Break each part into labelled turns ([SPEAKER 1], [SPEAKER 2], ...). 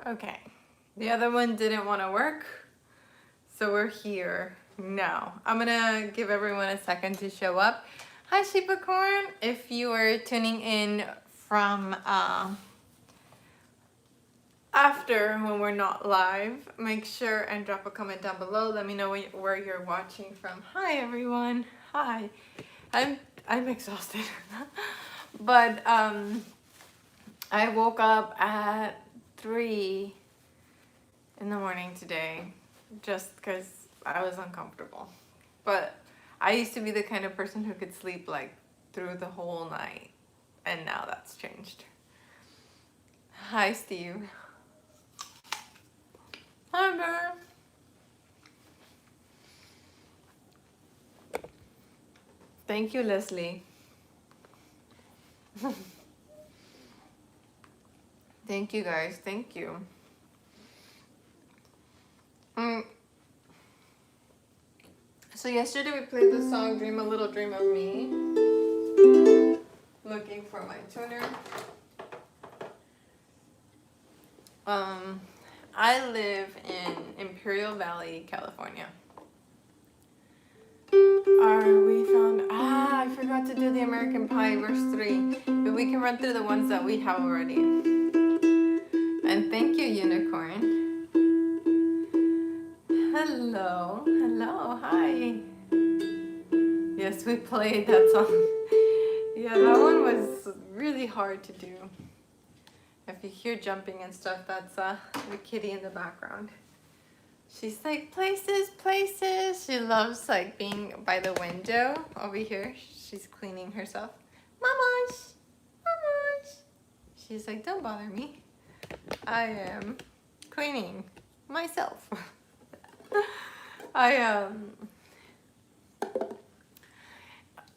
[SPEAKER 1] Okay, the other one didn't want to work, so we're here now. I'm gonna give everyone a second to show up. Hi, Sheepacorn. If you are tuning in from after when we're not live, make sure and drop a comment down below. Let me know where you're watching from. Hi, everyone. Hi. I'm exhausted, but I woke up at 3 in the morning today just because I was uncomfortable. But I used to be the kind of person who could sleep like through the whole night, and now that's changed. Hi, Steve. Hi, Bear. Thank you, Leslie. Thank you, guys. Thank you. So yesterday we played the song Dream a Little Dream of Me. Looking for my tuner. I live in Imperial Valley, California. We found, I forgot to do the American Pie verse 3, but we can run through the ones that we have already. And thank you, Unicorn. Hello, hello, hi. Yes, we played that song. Yeah, that one was really hard to do. If you hear jumping and stuff, that's the kitty in the background. She's like, places, places. She loves like being by the window over here. She's cleaning herself. Mamash, mamash. She's like, don't bother me. I am cleaning myself.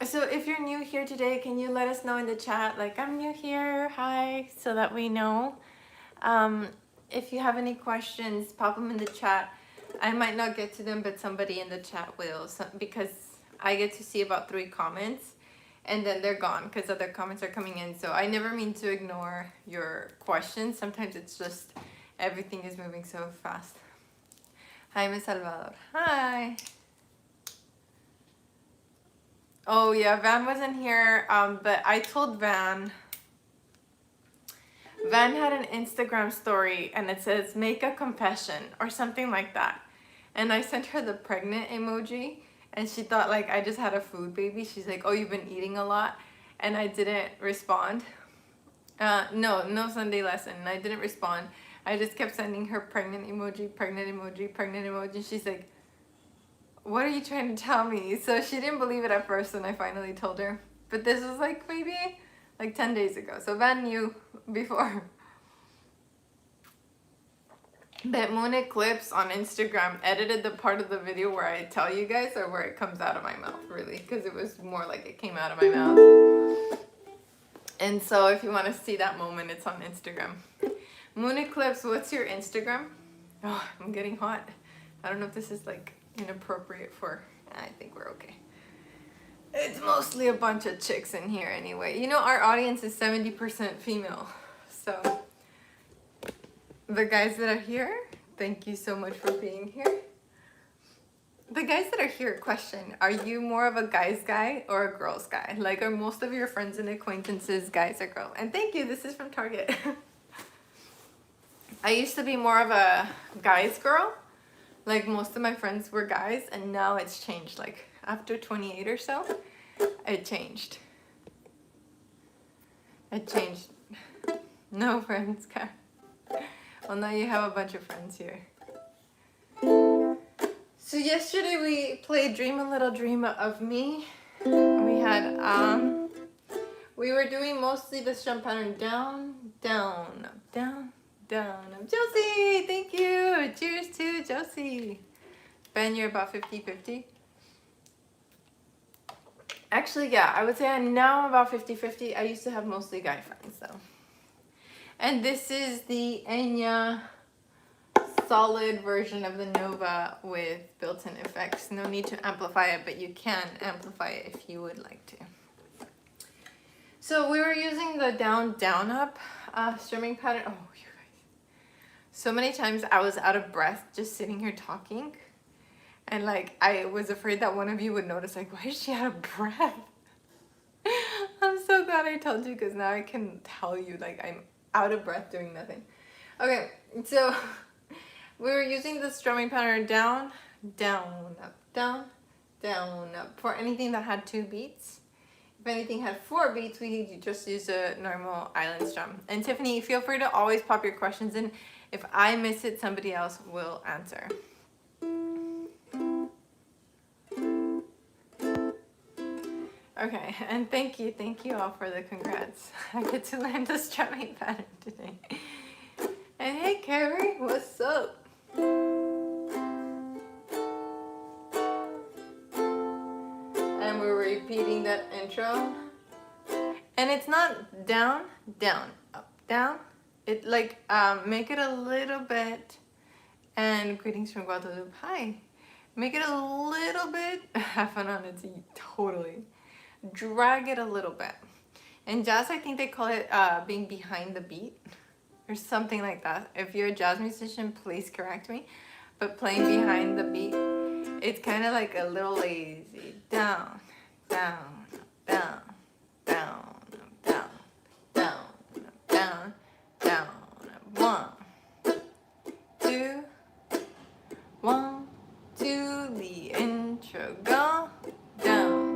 [SPEAKER 1] So if you're new here today, can you let us know in the chat, like, I'm new here, hi, so that we know. If you have any questions, pop them in the chat. I might not get to them, but somebody in the chat will, because I get to see about 3 comments and then they're gone because other comments are coming in. So I never mean to ignore your questions. Sometimes it's just everything is moving so fast. Hi, Miss Salvador. Hi. Oh yeah, Van wasn't here, but I told Van had an Instagram story and it says, make a confession or something like that. And I sent her the pregnant emoji and she thought like I just had a food baby. She's like, oh, you've been eating a lot. And I didn't respond. No Sunday lesson. And I didn't respond. I just kept sending her pregnant emoji, pregnant emoji, pregnant emoji. She's like, what are you trying to tell me? So she didn't believe it at first and I finally told her. But this was like maybe like 10 days ago. So Van knew before. But Moon Eclipse on Instagram edited the part of the video where I tell you guys or where it comes out of my mouth, really. Because it was more like it came out of my mouth. And so if you want to see that moment, it's on Instagram. Moon Eclipse, what's your Instagram? Oh, I'm getting hot. I don't know if this is like inappropriate for, I think we're okay. It's mostly a bunch of chicks in here anyway. You know, our audience is 70% female. So the guys that are here, thank you so much for being here. The guys that are here, question, are you more of a guy's guy or a girl's guy? Like, are most of your friends and acquaintances guys or girls? And thank you, this is from Target. I used to be more of a guy's girl. Like, most of my friends were guys, and now it's changed. Like, after 28 or so, it changed. It changed. No friends, guy. Well, now you have a bunch of friends here. So yesterday we played Dream a Little Dream of Me. We had, we were doing mostly the strum pattern down, down, down, down. Josie, thank you. Cheers to Josie. Ben, you're about 50-50. Actually, yeah, I would say now I'm about 50-50. I used to have mostly guy friends though. And this is the Enya solid version of the Nova with built-in effects. No need to amplify it, but you can amplify it if you would like to. So we were using the down, down, up strumming pattern. Oh, you guys. So many times I was out of breath just sitting here talking, and like I was afraid that one of you would notice, like, why is she out of breath? I'm so glad I told you, because now I can tell you, like, I'm out of breath doing nothing. Okay, so we were using the strumming pattern down, down, up, down, down, up for anything that had 2 beats. If anything had 4 beats, we just use a normal island strum. And Tiffany, feel free to always pop your questions in. If I miss it, somebody else will answer. Okay, and thank you all for the congrats. I get to learn the strumming pattern today. And hey Carrie, what's up? And we're repeating that intro. And it's not down, down, up, down. It like, make it a little bit, and greetings from Guadalupe, hi. Make it a little bit, have fun on it, totally. Drag it a little bit. In jazz, I think they call it being behind the beat or something like that. If you're a jazz musician, please correct me. But playing behind the beat, it's kind of like a little lazy. Down, down, down, down, down, down, down, down. 1, 2, 1, 2. The intro, go down.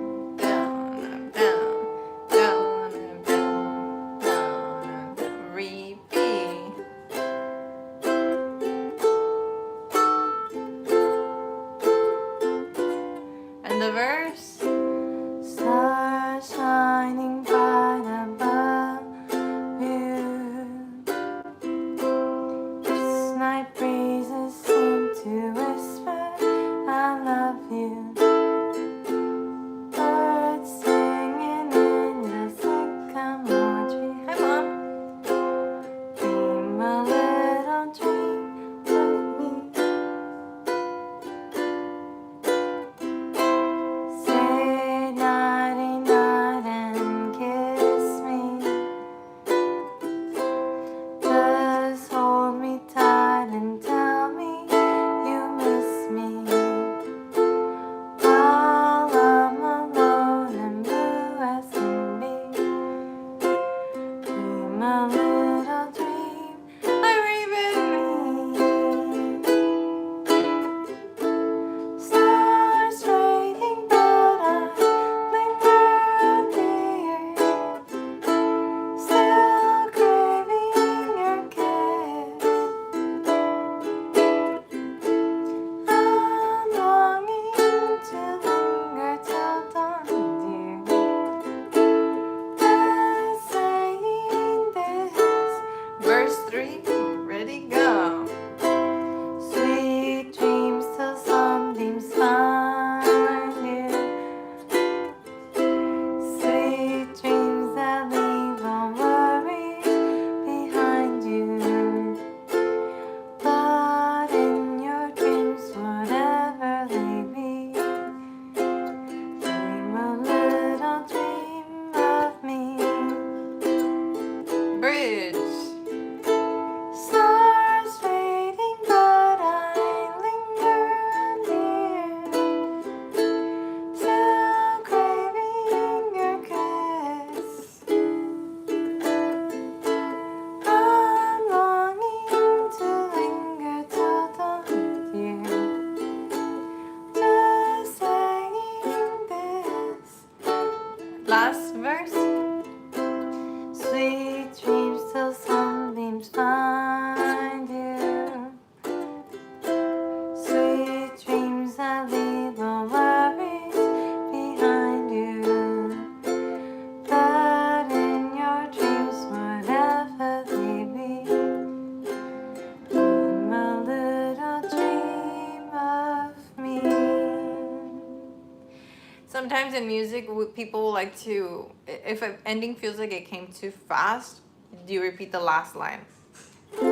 [SPEAKER 1] Last verse. Sweet dreams till sunbeams find you. Sweet dreams that leave all worries behind you. But in your dreams, whatever they be, dream a little dream of me. Sometimes in music, people like to, if an ending feels like it came too fast, do you repeat the last line? La,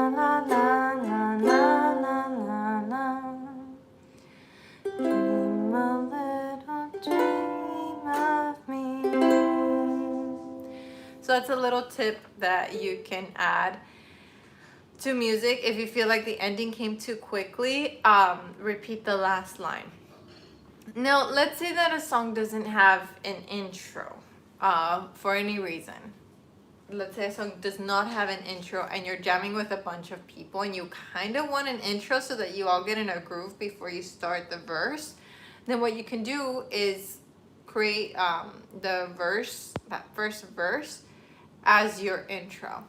[SPEAKER 1] la, la, la, la, la, la, la. Dream a little dream of me. So that's a little tip that you can add. to music, if you feel like the ending came too quickly, repeat the last line. Now, let's say that a song doesn't have an intro for any reason. Let's say a song does not have an intro and you're jamming with a bunch of people and you kind of want an intro so that you all get in a groove before you start the verse. Then what you can do is create the verse, that first verse, as your intro.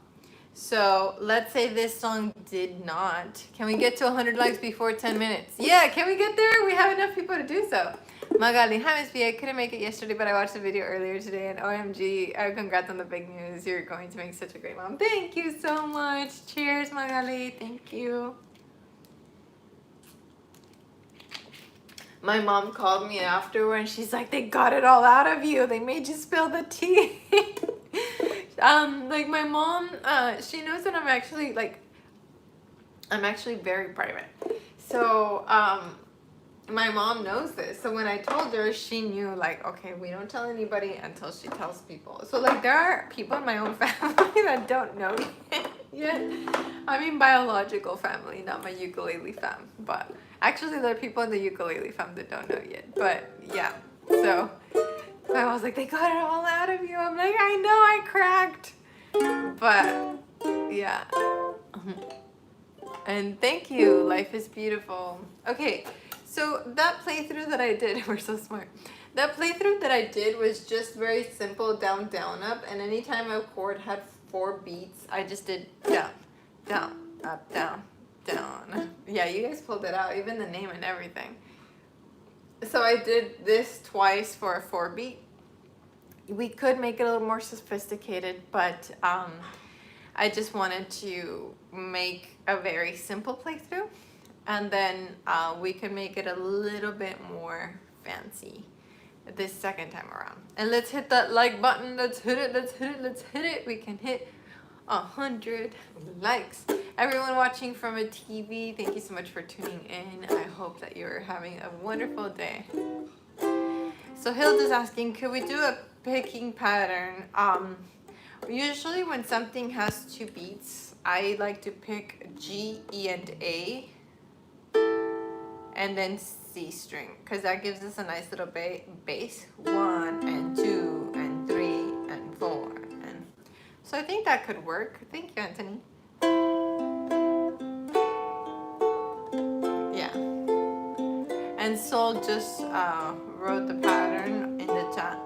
[SPEAKER 1] So let's say this song did not. Can we get to 100 likes before 10 minutes? Yeah, can we get there? We have enough people to do so. Magali, hi Miss B, I couldn't make it yesterday, but I watched the video earlier today, and OMG, congrats on the big news. You're going to make such a great mom. Thank you so much. Cheers, Magali. Thank you. My mom called me afterward, and she's like, they got it all out of you. They made you spill the tea. Like my mom, she knows that I'm actually very private. So, my mom knows this. So when I told her, she knew like, okay, we don't tell anybody until she tells people. So like there are people in my own family that don't know yet. I mean biological family, not my ukulele fam. But actually there are people in the ukulele fam that don't know yet. But yeah, so I was like, they got it all out of you. I'm like, I know I cracked. But yeah. And thank you. Life is beautiful. Okay, so that playthrough that I did, we're so smart. That playthrough that I did was just very simple, down, down, up. And anytime a chord had 4 beats, I just did down, down, up, down, down. Yeah, you guys pulled it out, even the name and everything. So I did this twice for a 4 beat. We could make it a little more sophisticated, but I just wanted to make a very simple playthrough, and then we could make it a little bit more fancy this second time around. And let's hit that like button. Let's hit it. Let's hit it. Let's hit it. We can hit 100 likes. Everyone watching from a TV, thank you so much for tuning in. I hope that you're having a wonderful day. So Hilda's asking, could we do a picking pattern? Usually when something has 2 beats, I like to pick G, E, and A, and then C string, because that gives us a nice little bass. 1 and 2 and 3 and 4. And so I think that could work. Thank you, Anthony. Yeah. And Sol just wrote the pattern in the chat.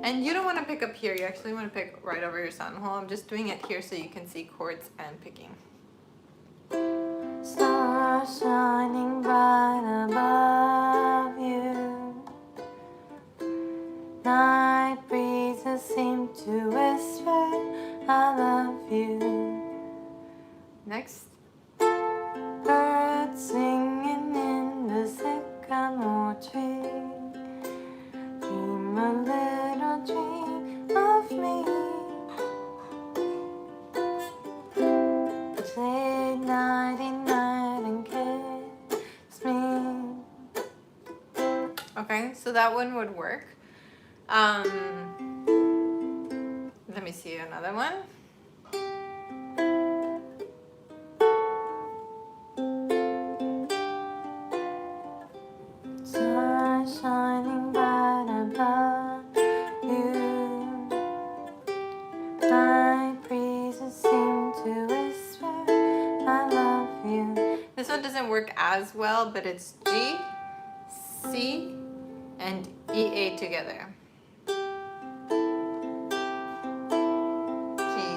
[SPEAKER 1] And you don't want to pick up here, you actually want to pick right over your sound hole. I'm just doing it here so you can see chords and picking. Star shining bright above you, night breezes seem to whisper, I love you. Next. Birds singing in the sycamore tree, dream a little dream of me. Say nighty night and kiss me. Okay, so that one would work. Let me see another one. Sun shining bright above you, night breezes seem to whisper, I love you. This one doesn't work as well, but it's G, C, and E, A together. G,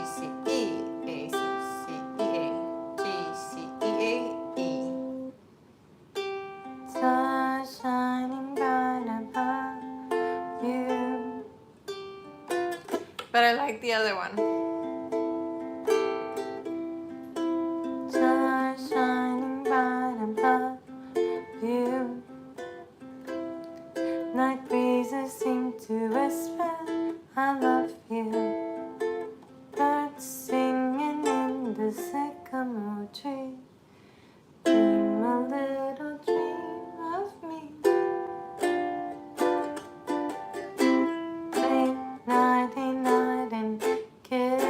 [SPEAKER 1] C, E, A, C, C, E, A, G, C, E, A, E. Sun shining bright above you. But I like the other one. Sun shining bright above you, night breezes seem to whisper, I love you. Birds singing in the sycamore tree, dream a little dream of me. Say nighty night and kiss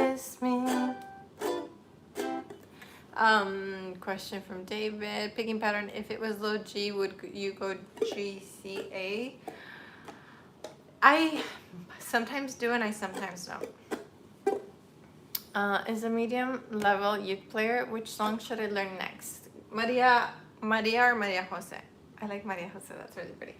[SPEAKER 1] Question from David. Picking pattern, if it was low G, would you go G, C, A? I sometimes do and I sometimes don't. Is a medium level uke player. Which song should I learn next? Maria or Maria Jose? I like Maria Jose, that's really pretty.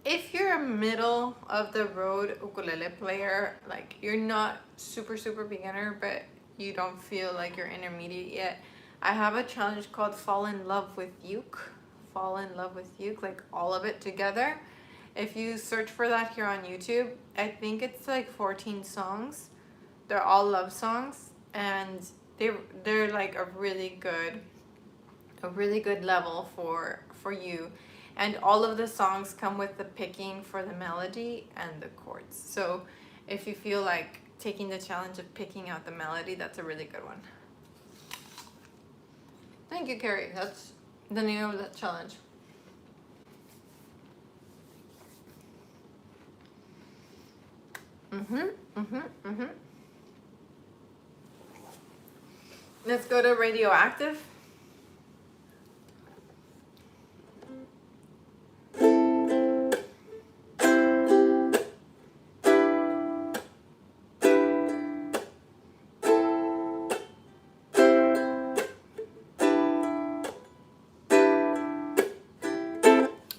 [SPEAKER 1] If you're a middle of the road ukulele player, like you're not super beginner, but you don't feel like you're intermediate yet, I have a challenge called Fall in Love with Uke. Fall in Love with Uke, like all of it together. If you search for that here on YouTube, I think it's like 14 songs. They're all love songs, and they're like a really good level for you. And all of the songs come with the picking for the melody and the chords. So if you feel like taking the challenge of picking out the melody, that's a really good one. Thank you, Carrie. That's the name of that challenge. Let's go to Radioactive.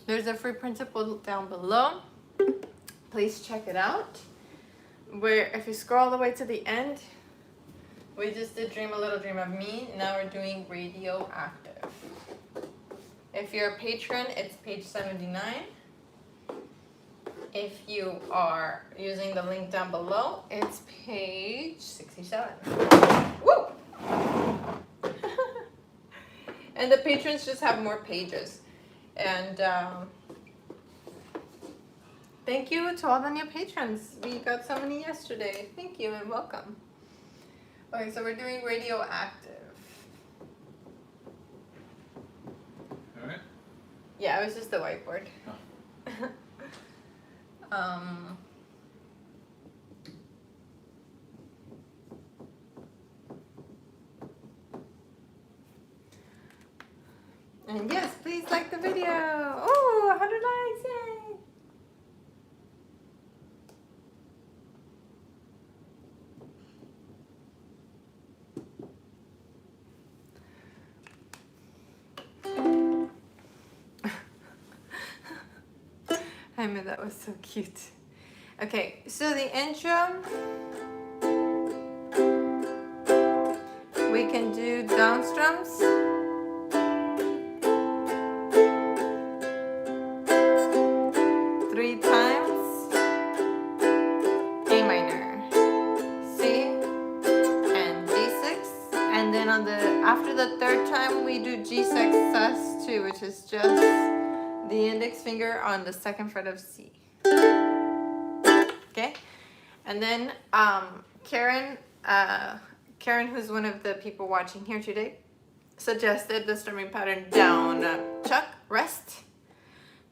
[SPEAKER 1] There's a free printable down below. Please check it out. Where if you scroll all the way to the end, we just did Dream a Little Dream of Me. Now we're doing Radioactive. If you're a patron, it's page 79. If you are using the link down below, it's page 67. Woo! And the patrons just have more pages. And thank you to all the new patrons. We got so many yesterday. Thank you and welcome. Okay, so we're doing Radioactive.
[SPEAKER 2] All right.
[SPEAKER 1] Yeah, it was just the whiteboard.
[SPEAKER 2] Oh.
[SPEAKER 1] And yes, please like the video. Oh, 100 likes, yay! Jaime, that was so cute. Okay, so the intro, we can do down strums. 3 times, A minor, C, and G6, and then on the after the 3rd time we do G6 sus2, which is just the index finger on the 2nd fret of C. Okay, and then Karen, who's one of the people watching here today, suggested the strumming pattern down, chuck, rest,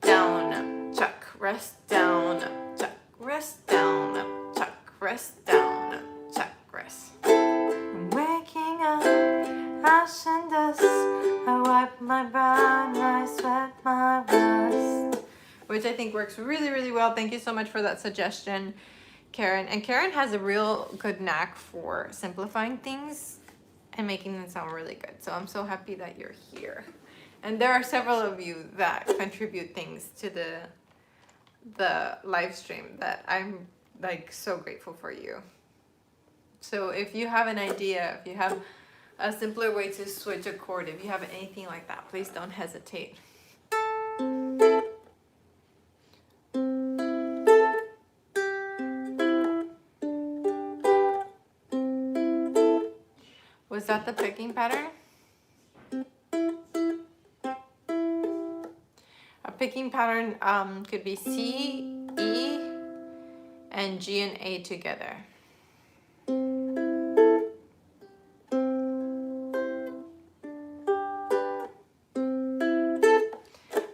[SPEAKER 1] down, chuck, rest, down, chuck, rest, down, chuck, rest, down, chuck, rest. I'm waking up, ash and dust, I wipe my brow and I sweat my rust. Which I think works really well. Thank you so much for that suggestion, Karen. And Karen has a real good knack for simplifying things and making them sound really good. So I'm so happy that you're here. And there are several of you that contribute things to the live stream that I'm like so grateful for you. So if you have an idea, if you have a simpler way to switch a chord, if you have anything like that, please don't hesitate. Was that the picking pattern? A picking pattern could be C, E, and G and A together.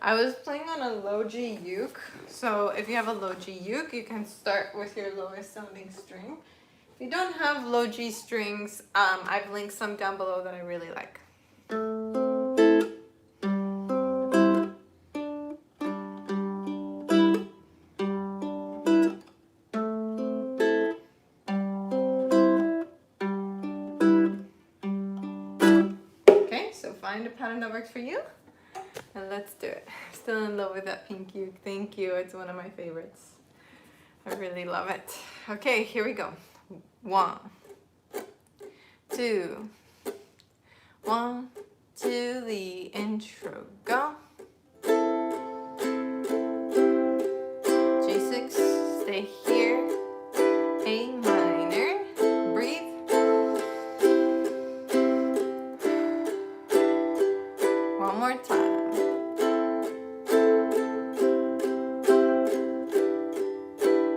[SPEAKER 1] I was playing on a low G uke, so if you have a low G uke, you can start with your lowest sounding string. If you don't have low G strings, I've linked some down below that I really like. Okay, so find a pattern that works for you, and let's do it. I'm still in love with that pink uke. Thank you. It's one of my favorites. I really love it. Okay, here we go. 1, 2, 1, 2, the intro, go. G6, stay here. A minor, breathe. One more time.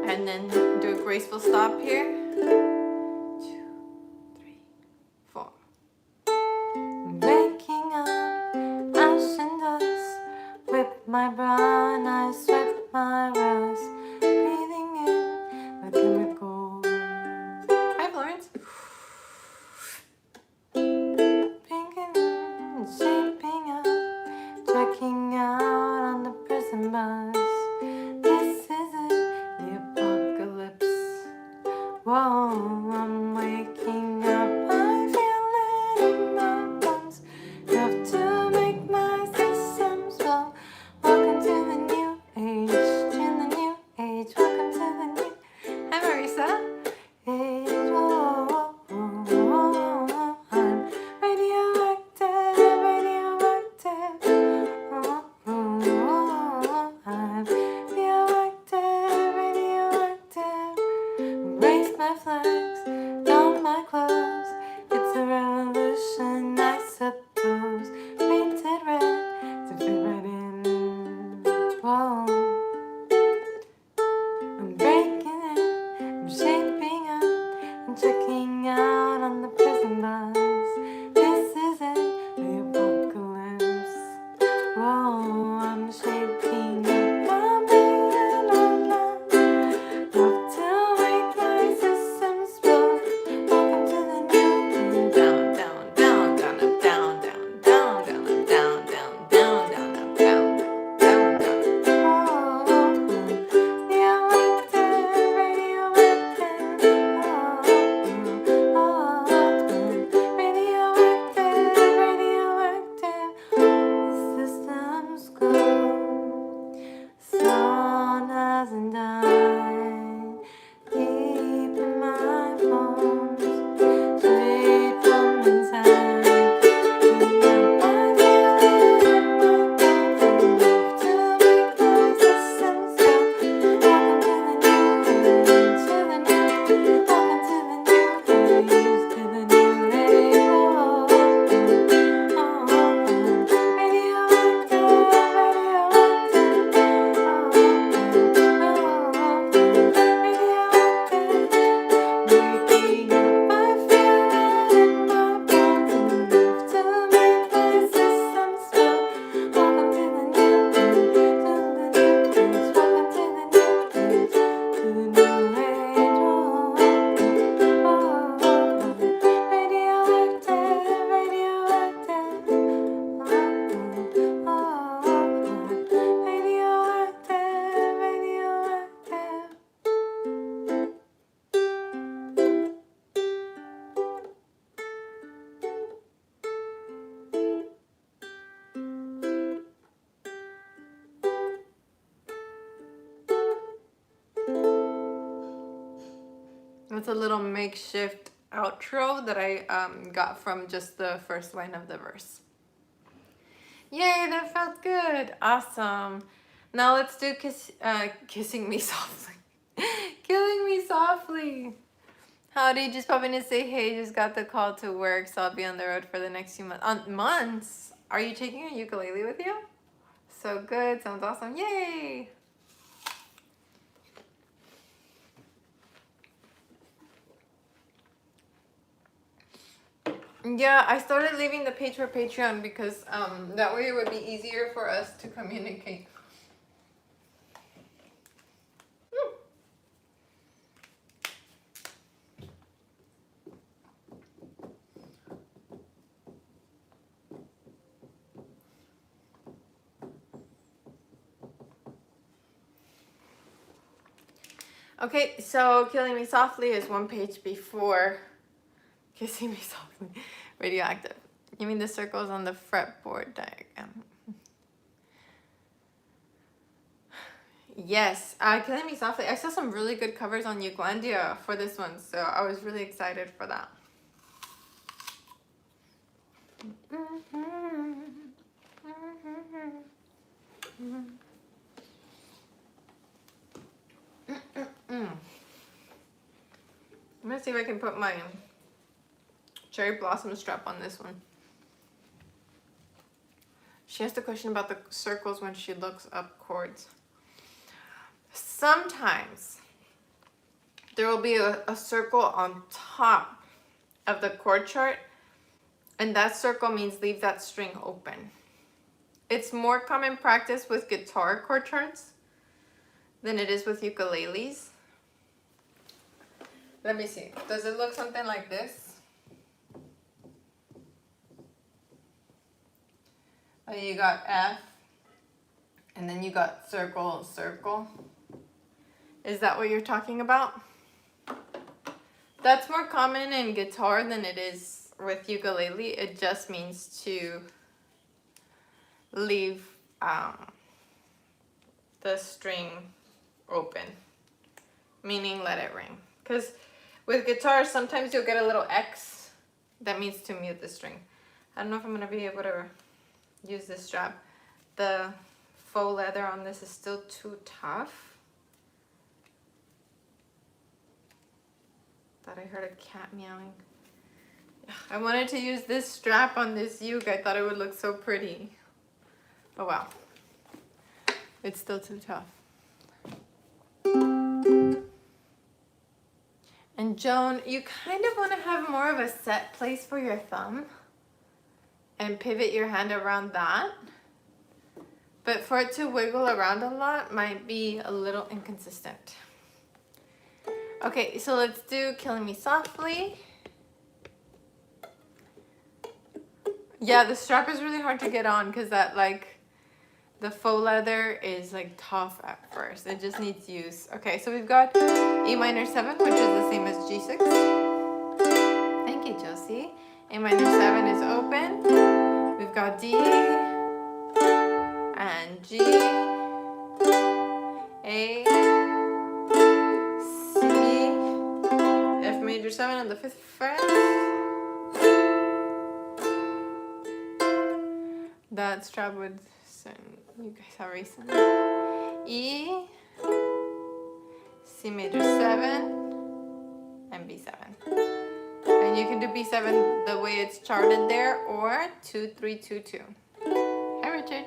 [SPEAKER 1] And then do a graceful stop here. 2, 3, 4. Waking up, ash and dust. Whip my brown eyes, sweat my rust. Breathing in the chemicals. Hi, Florence. Pinking and shaping up, checking out on the prison bus. This isn't the apocalypse. Whoa, I'm waking up. I feel it in my bones. Enough to make my systems flow. Welcome to the new age. To the new age. Welcome to the new. Hi, Marisa. Age. Whoa, whoa, whoa, whoa. I'm radioactive, radioactive. Oh, oh, oh, I'm radioactive, radioactive. Raise my flags, don my clothes. It's a revolution, I suppose. Painted red to fit right in. Whoa. I'm breaking in, I'm shaping up, I'm checking out on the prison bus. This isn't the apocalypse. Whoa, I'm shaping up, I'm being online. Love to make my systems flow. Welcome to the new down, down, down, down, up, down, down, down, down, up, down, down, down, down, up, down, down, down. Oh, radioactive, radioactive. Radioactive, radioactive. Systems go. Sun hasn't died. Deep in my bones, straight from inside. I feel it in my bones, enough to make my systems go. Welcome to the new age, welcome to the new age, to the new age. Oh, oh, oh, radioactive, radioactive. Waking up, I feel it in my bones, enough to make my systems flow. Welcome to the new age, welcome to the new age, to the new age. Oh, oh, oh, radioactive, radioactive. Oh, oh, oh, radioactive, radioactive. That's a little makeshift outro that I got from just the first line of the verse. Yay, that felt good. Awesome. Now let's do kissing me softly. Killing me softly. Howdy, just popping to say hey, just got the call to work, so I'll be on the road for the next few months. Months? Are you taking a ukulele with you? So good, sounds awesome. Yay! Yeah, I started leaving the page for Patreon because that way it would be easier for us to communicate. Okay, so Killing Me Softly is one page before Kissing Me Softly. Radioactive. You mean the circles on the fretboard diagram? Yes, Killing Me Softly. I saw some really good covers on Ukulele for this one, so I was really excited for that. I'm gonna see if I can put my cherry blossom strap on this one. She asked a question about the circles when she looks up chords. Sometimes there will be a circle on top of the chord chart, and that circle means leave that string open. It's more common practice with guitar chord charts than it is with ukuleles. Let me see. Does it look something like this? You got F, and then you got circle, circle. Is that what you're talking about? That's more common in guitar than it is with ukulele. It just means to leave the string open, meaning let it ring. Because with guitar, sometimes you'll get a little X. That means to mute the string. I don't know if I'm going to be able to use this strap. The faux leather on this is still too tough. Thought I heard a cat meowing. I wanted to use this strap on this uke. I thought it would look so pretty. Oh wow. It's still too tough. And Joan, you kind of want to have more of a set place for your thumb and pivot your hand around that. But for it to wiggle around a lot might be a little inconsistent. Okay, so let's do Killing Me Softly. Yeah, the strap is really hard to get on because that the faux leather is tough at first. It just needs use. Okay, so we've got E minor 7, which is the same as G6. Thank you, Josie. A minor 7 is open. We've got D and G, A, C, F major 7 on the 5th fret. That strap would send you guys already sent E, C major 7, and B7. And you can do B7 the way it's charted there, or 2, 3, 2, 2. Hi, Richard.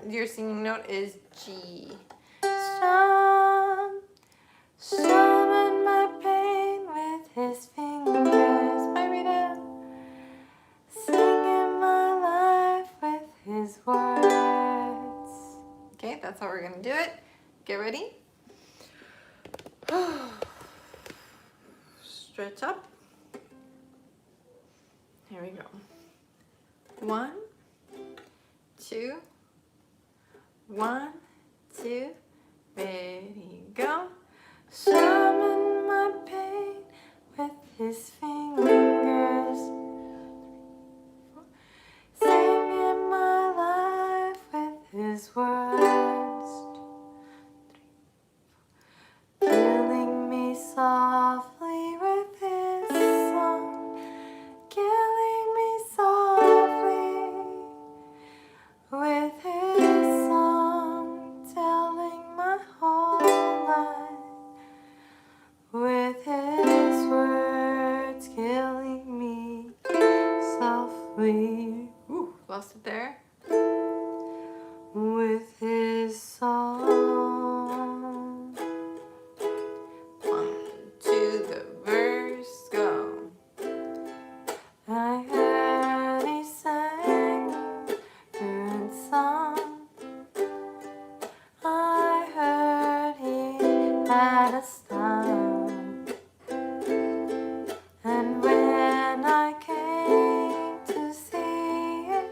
[SPEAKER 1] Your singing note is G. Summon my pain with his fingers. Bye, Rita. Singing my life with his words. Okay, that's how we're gonna do it. Get ready. Stretch up. Here we go. 1, 2, 1, 2, ready, go. Summon my pain with his fingers. Singing my life with his words. Killing me softly with his song. Killing me softly with his song. Telling my whole life with his words. Killing me softly. Ooh, lost it there. With his song. 1, 2, the verse, go. I heard he sang good song. I heard he had a style. And when I came to see him,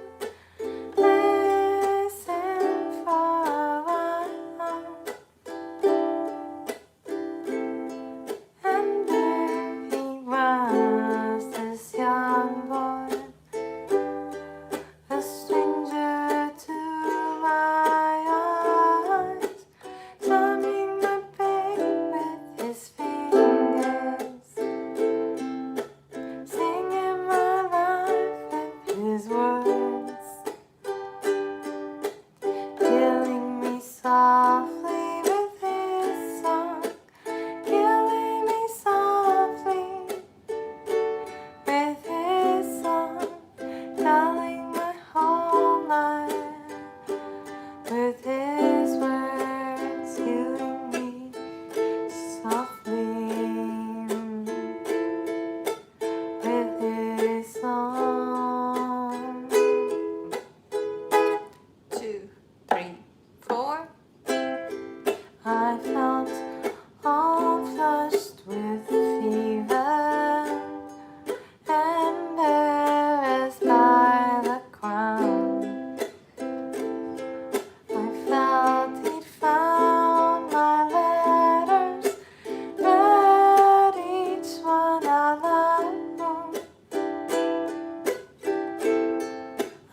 [SPEAKER 1] I felt all flushed with fever, embarrassed by the crowd. I felt he'd found my letters, read each one out loud.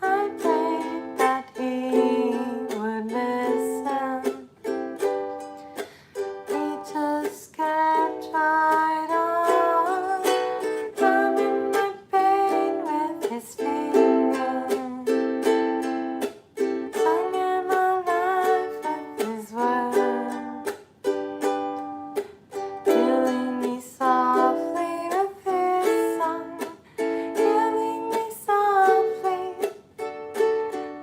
[SPEAKER 1] I prayed that he would listen. He just kept right on, drumming my pain with his fingers, singing my life with his words, killing me softly with his song, killing me softly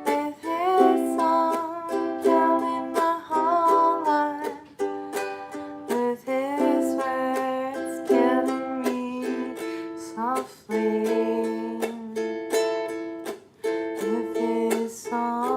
[SPEAKER 1] with his song, killing my whole life with his words, killing me softly with his song.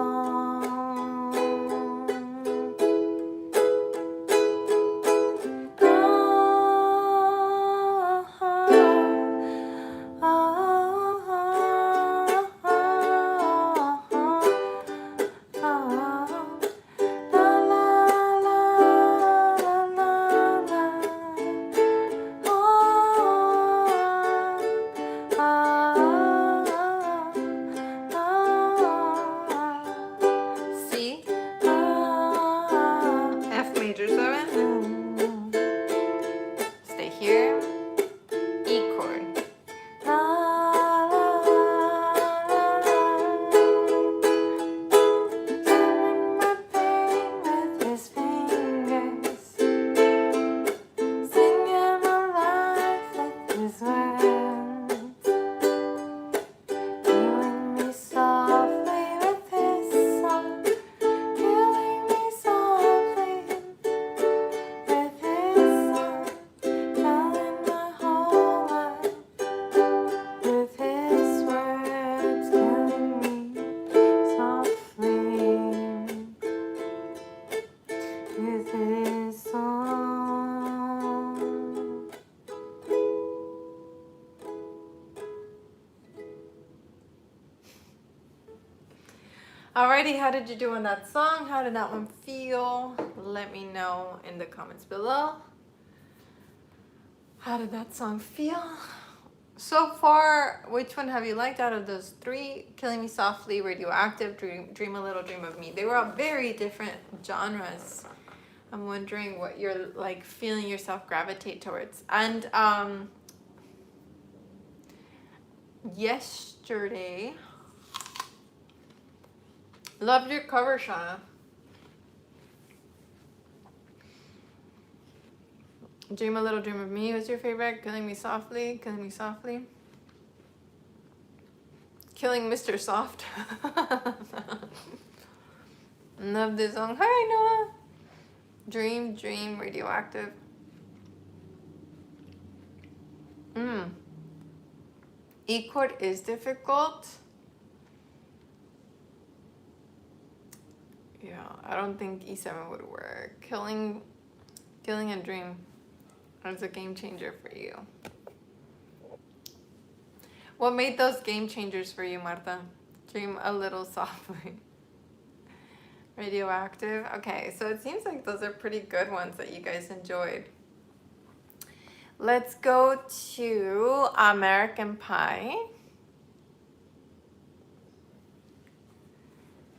[SPEAKER 1] C, F major 7, stay here, E chord. Drumming my pain with his fingers, singing my life with his words, killing me softly with his song, killing me softly with his song, killing my whole life with his words, killing me softly with his song. Alrighty, how did you do on that song? How did that one feel? Let me know in the comments below. How did that song feel? So far, which one have you liked out of those three? Killing Me Softly, Radioactive, Dream a Little Dream of Me. They were all very different genres. I'm wondering what you're like feeling yourself gravitate towards. And yesterday, loved your cover, Shauna. Dream a Little Dream of Me was your favorite. Killing Me Softly, Killing Me Softly. Killing Mr. Soft. Love this song. Hi, Noah. Dream, Dream, Radioactive. E chord is difficult. Yeah, I don't think E7 would work. Killing and Dream is a game changer for you. What made those game changers for you, Marta? Dream a Little Softly. Radioactive. Okay, so it seems like those are pretty good ones that you guys enjoyed. Let's go to American Pie.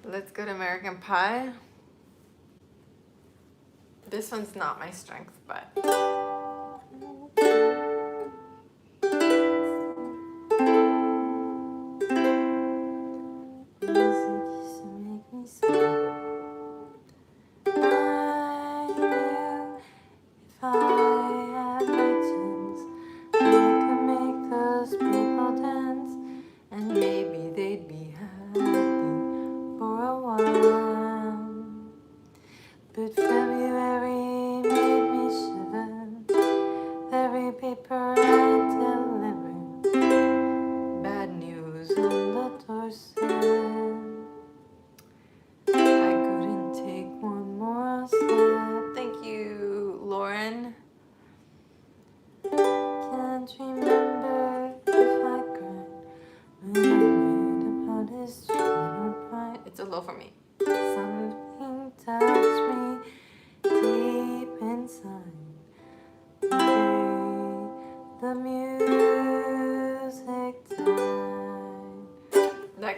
[SPEAKER 1] Let's go to American Pie. This one's not my strength, but... But February made me shiver. Every paper I delivered, bad news on the doorstep. I couldn't take one more step. Thank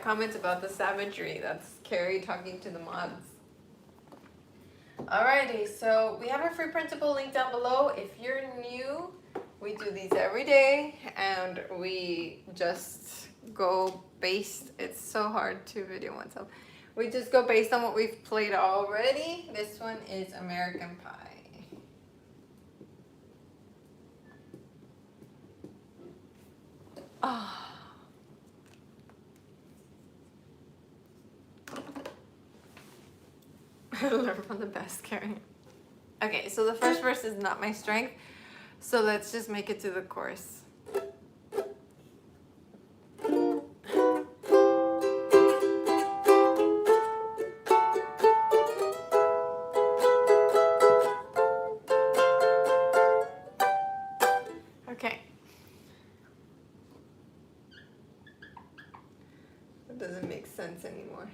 [SPEAKER 1] comments about the savagery. That's Carrie talking to the mods. Alrighty, so we have a free printable link down below. If you're new, we do these every day and we just go based. It's so hard to video oneself. We just go based on what we've played already. This one is American Pie. Oh. Learn from the best, Karen. Okay, so the first verse is not my strength. So let's just make it to the chorus. Okay. It doesn't make sense anymore.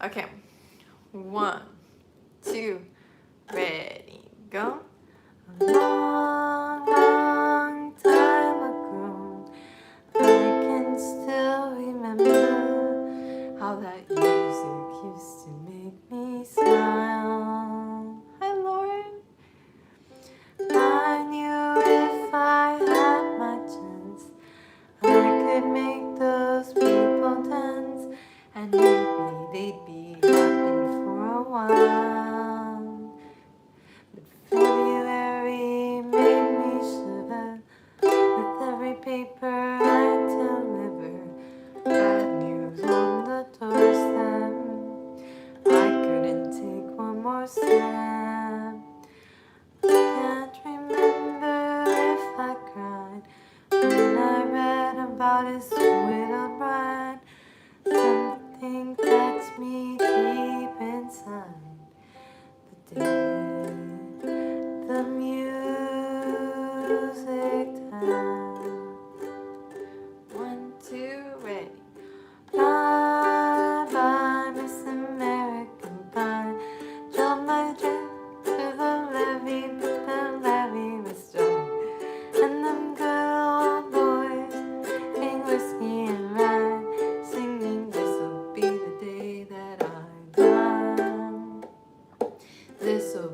[SPEAKER 1] Okay. 1, 2, ready, go. A long, long time ago, I can still remember how that music used to make me smile. Hi, Lauren. I knew if I had my chance, I could make those people dance, and maybe they'd be happy for a while. But February made me shiver with every paper I deliver. Bad news on the doorstep. I couldn't take one more step. I can't remember if I cried when I read about his widowed bride. Something touched me deep inside the day the music died. 1, 2, ready. Bye bye, Miss American Pie. Drove my drink to the levee, but the levee was dry. And them good old boys drank whiskey and rye, singing, this'll be the day that I die. This'll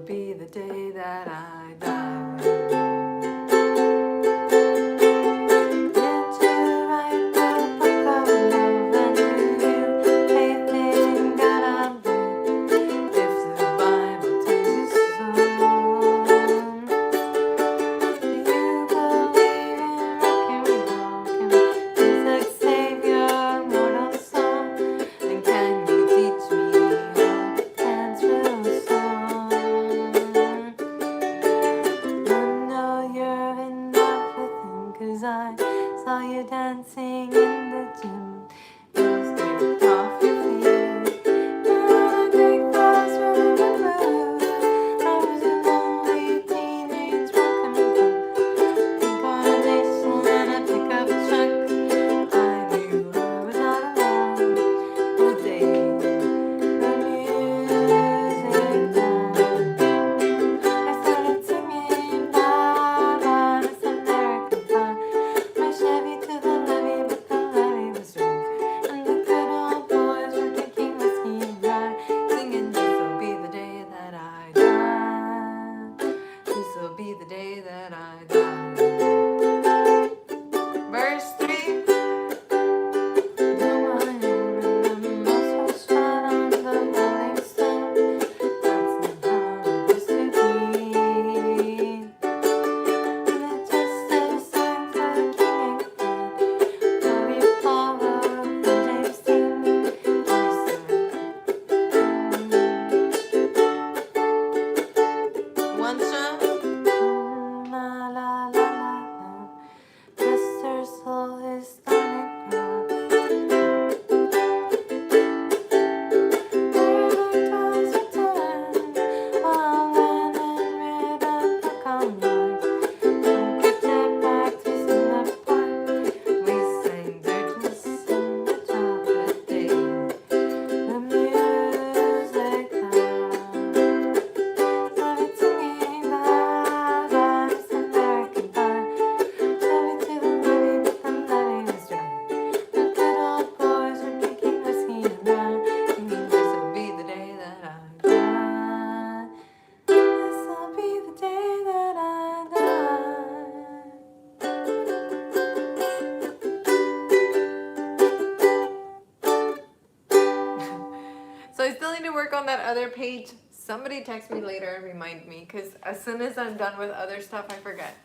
[SPEAKER 1] work on that other page, somebody text me later and remind me, because as soon as I'm done with other stuff, I forget.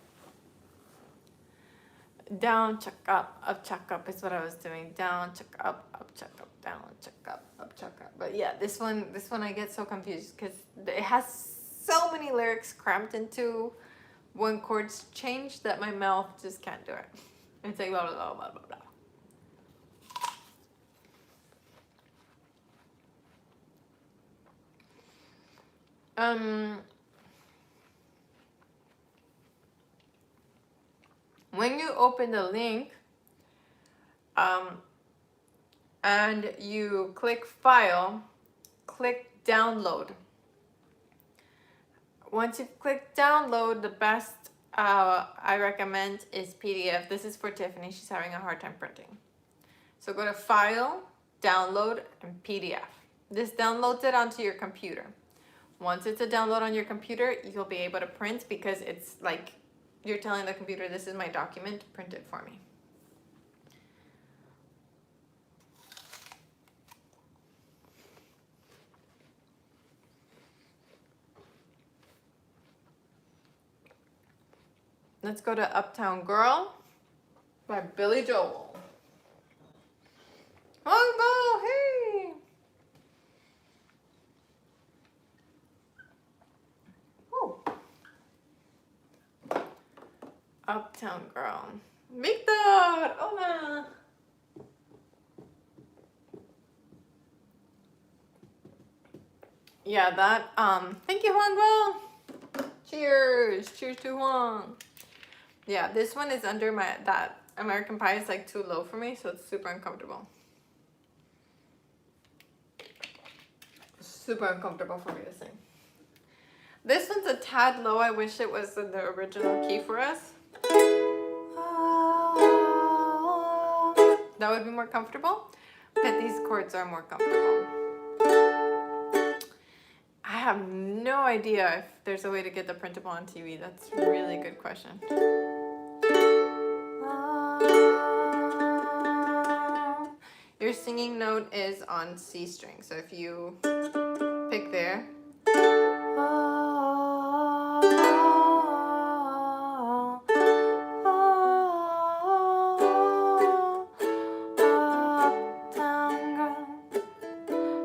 [SPEAKER 1] Down, chuck up is what I was doing. Down, chuck up, down, chuck up, chuck up. But yeah, this one I get so confused because it has so many lyrics crammed into one chord change that my mouth just can't do it. It's like blah, blah, blah, blah, blah, blah. When you open the link, and you click File, click Download. Once you've clicked Download, the best I recommend is PDF. This is for Tiffany. She's having a hard time printing. So go to File, Download, and PDF. This downloads it onto your computer. Once it's a download on your computer, you'll be able to print because it's like you're telling the computer, this is my document, print it for me. Let's go to Uptown Girl by Billy Joel. Oh, hey! Woo. Uptown Girl. Victor! Hola! Yeah, that, thank you, Juan Bell. Cheers! Cheers to Juan. Yeah, this one is under that American Pie is like too low for me, so it's super uncomfortable. Super uncomfortable for me to sing. This one's a tad low. I wish it was in the original key for us. That would be more comfortable, but these chords are more comfortable. I have no idea if there's a way to get the printable on TV. That's a really good question. Your singing note is on C string, so if you pick there,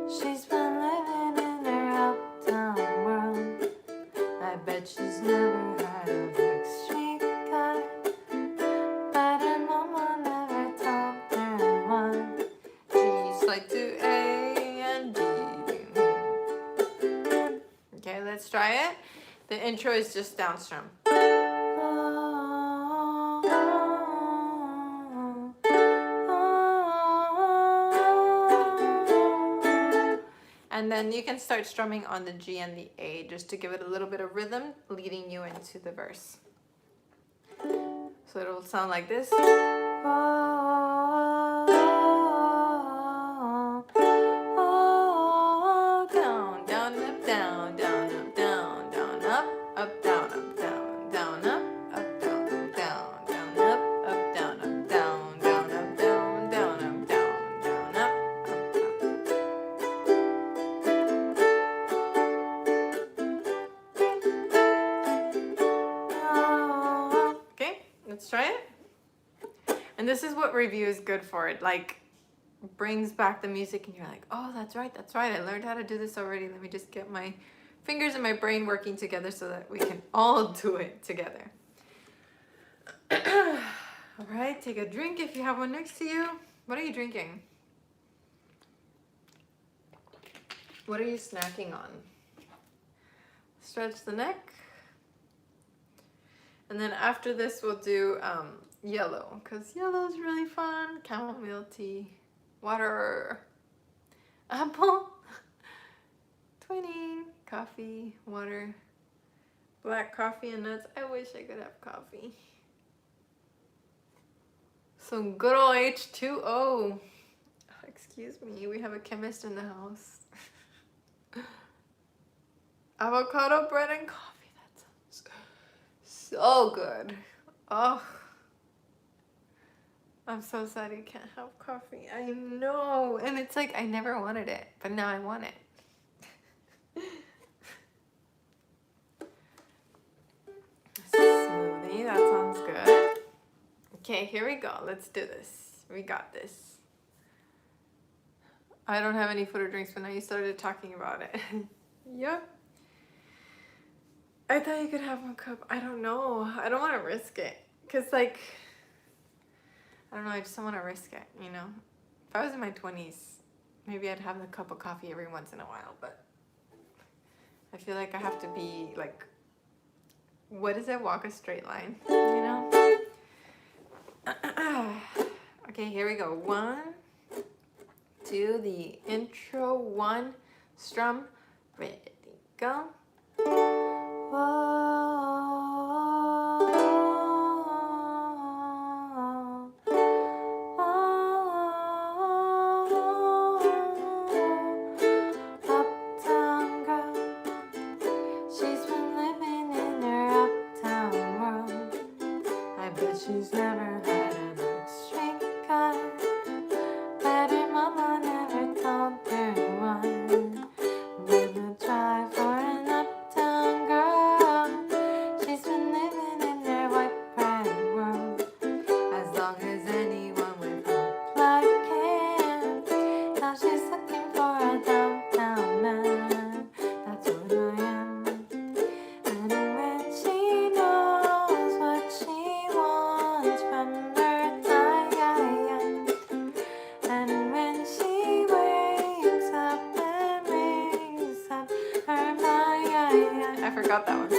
[SPEAKER 1] she's been living in her uptown world. I bet she's never had a backstreet guy, but her mama never told her why. G's like to A and D. Okay, let's try it. The intro is just downstrum. And then you can start strumming on the G and the A just to give it a little bit of rhythm, leading you into the verse. So it'll sound like this. Down, down, up, down, down, up, down, down, up, up, down, up, down, down, up, down, up, down, down, up, down, up, down, down, up, down, down, up, down, down, up, up. Okay, let's try it. And this is what review is good for. It like brings back the music and you're like, oh, that's right, I learned how to do this already. Let me just get my fingers and my brain working together so that we can all do it together. All right, take a drink if you have one next to you. What are you drinking? What are you snacking on? Stretch the neck. And then after this, we'll do yellow, because yellow is really fun. Chamomile tea, water, apple, twinning, coffee, water, black coffee and nuts. I wish I could have coffee. Some good old H2O. Excuse me, we have a chemist in the house. Avocado bread and coffee. That sounds so good. Oh, I'm so sad you can't have coffee. I know. And it's like, I never wanted it, but now I want it. Okay, here we go. Let's do this. We got this. I don't have any food or drinks, but now you started talking about it. Yep. I thought you could have one cup. I don't know. I don't want to risk it. Because, like, I don't know. I just don't want to risk it, you know? If I was in my 20s, maybe I'd have a cup of coffee every once in a while, but I feel like I have to be, like, what is it? Walk a straight line, you know? Okay, here we go. 1, 2, the intro, 1, strum, ready, go. Uptown girl, she's been living in her uptown world. I bet she's never had a backstreet guy, but her mama never told her why. Never try for an uptown girl. She's been living in their white bread world. As long as anyone with hope like can. Now she's looking for a downtown man. That's what I am. And when she knows what she wants from her time, and when she wakes up and makes up her mind, I forgot that one.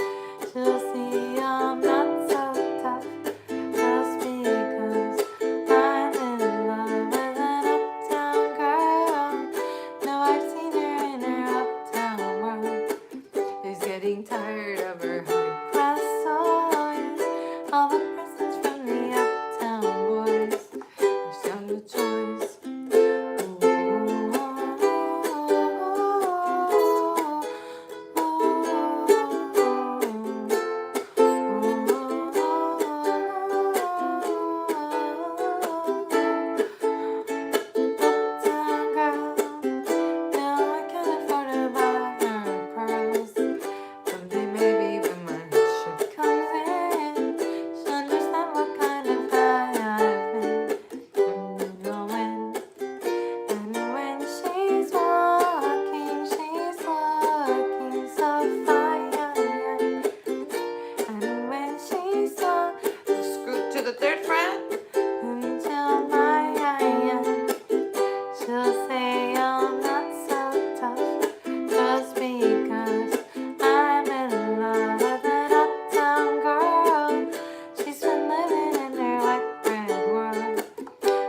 [SPEAKER 1] She'll see I'm not so tough, just because I'm in love with an uptown girl. No, I've seen her in her uptown world. She's getting tired of her high class toys, all the presents from the uptown boys. There's younger choice. Uptown girl, now I can afford to buy her pearls. Someday maybe when my ship comes in, she'll understand what kind of guy I've been. And you know when, and when she's walking so fine. And when she's so screw to the 3rd fret until my she'll say I'm not so tough, just because I'm in love with an uptown girl. She's been living in her white bread world.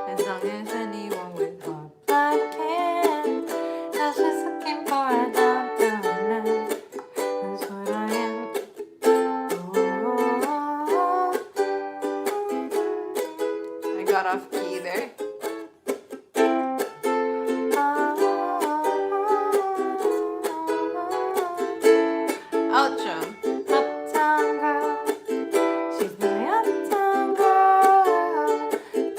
[SPEAKER 1] As long as anyone with heart like can. Now she's looking for a downtown man. That's what I am. I got off key there. Outro. Uptown girl, she's my uptown girl.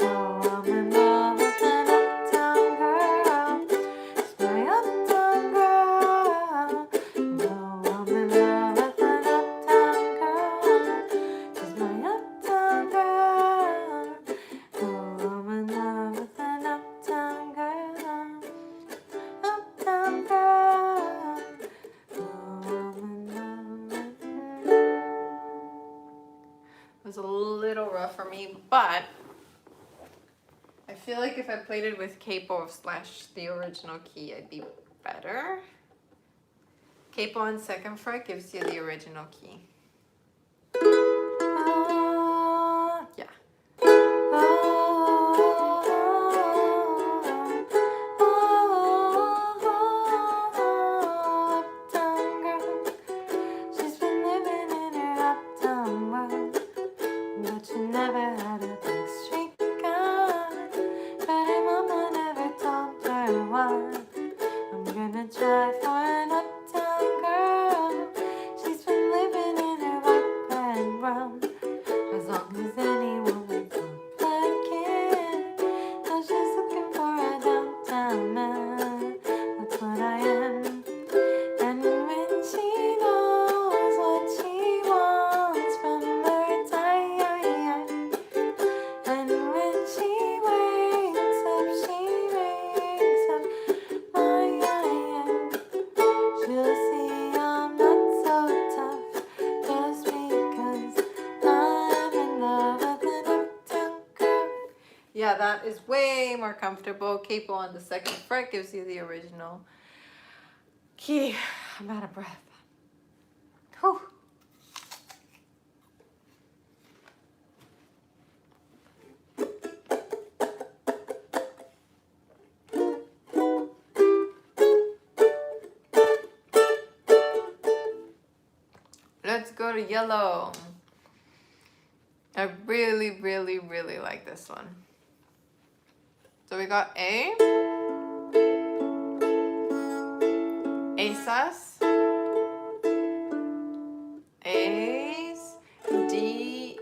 [SPEAKER 1] Oh, I'm in love with an uptown girl. She's my uptown girl. No, I'm in love with an uptown girl. She's my uptown girl. Oh, I'm in love with an uptown girl. Uptown girl. Oh, I'm in love with her. It was a little rough for me, but I feel like if I played it with CAPO / the original key, I'd be better. CAPO on 2nd fret gives you the original key. Yeah. Uptown girl, she's been living in her uptown world, but she never had a backstreet guy. But her mama never told her why. I'm gonna try for an uptown girl. She's been living in yeah, that is way more comfortable. Capo on the second fret gives you the original key. I'm out of breath. Whew. Let's go to yellow. I really, really, really like this one. So we got A, sus, A's, D,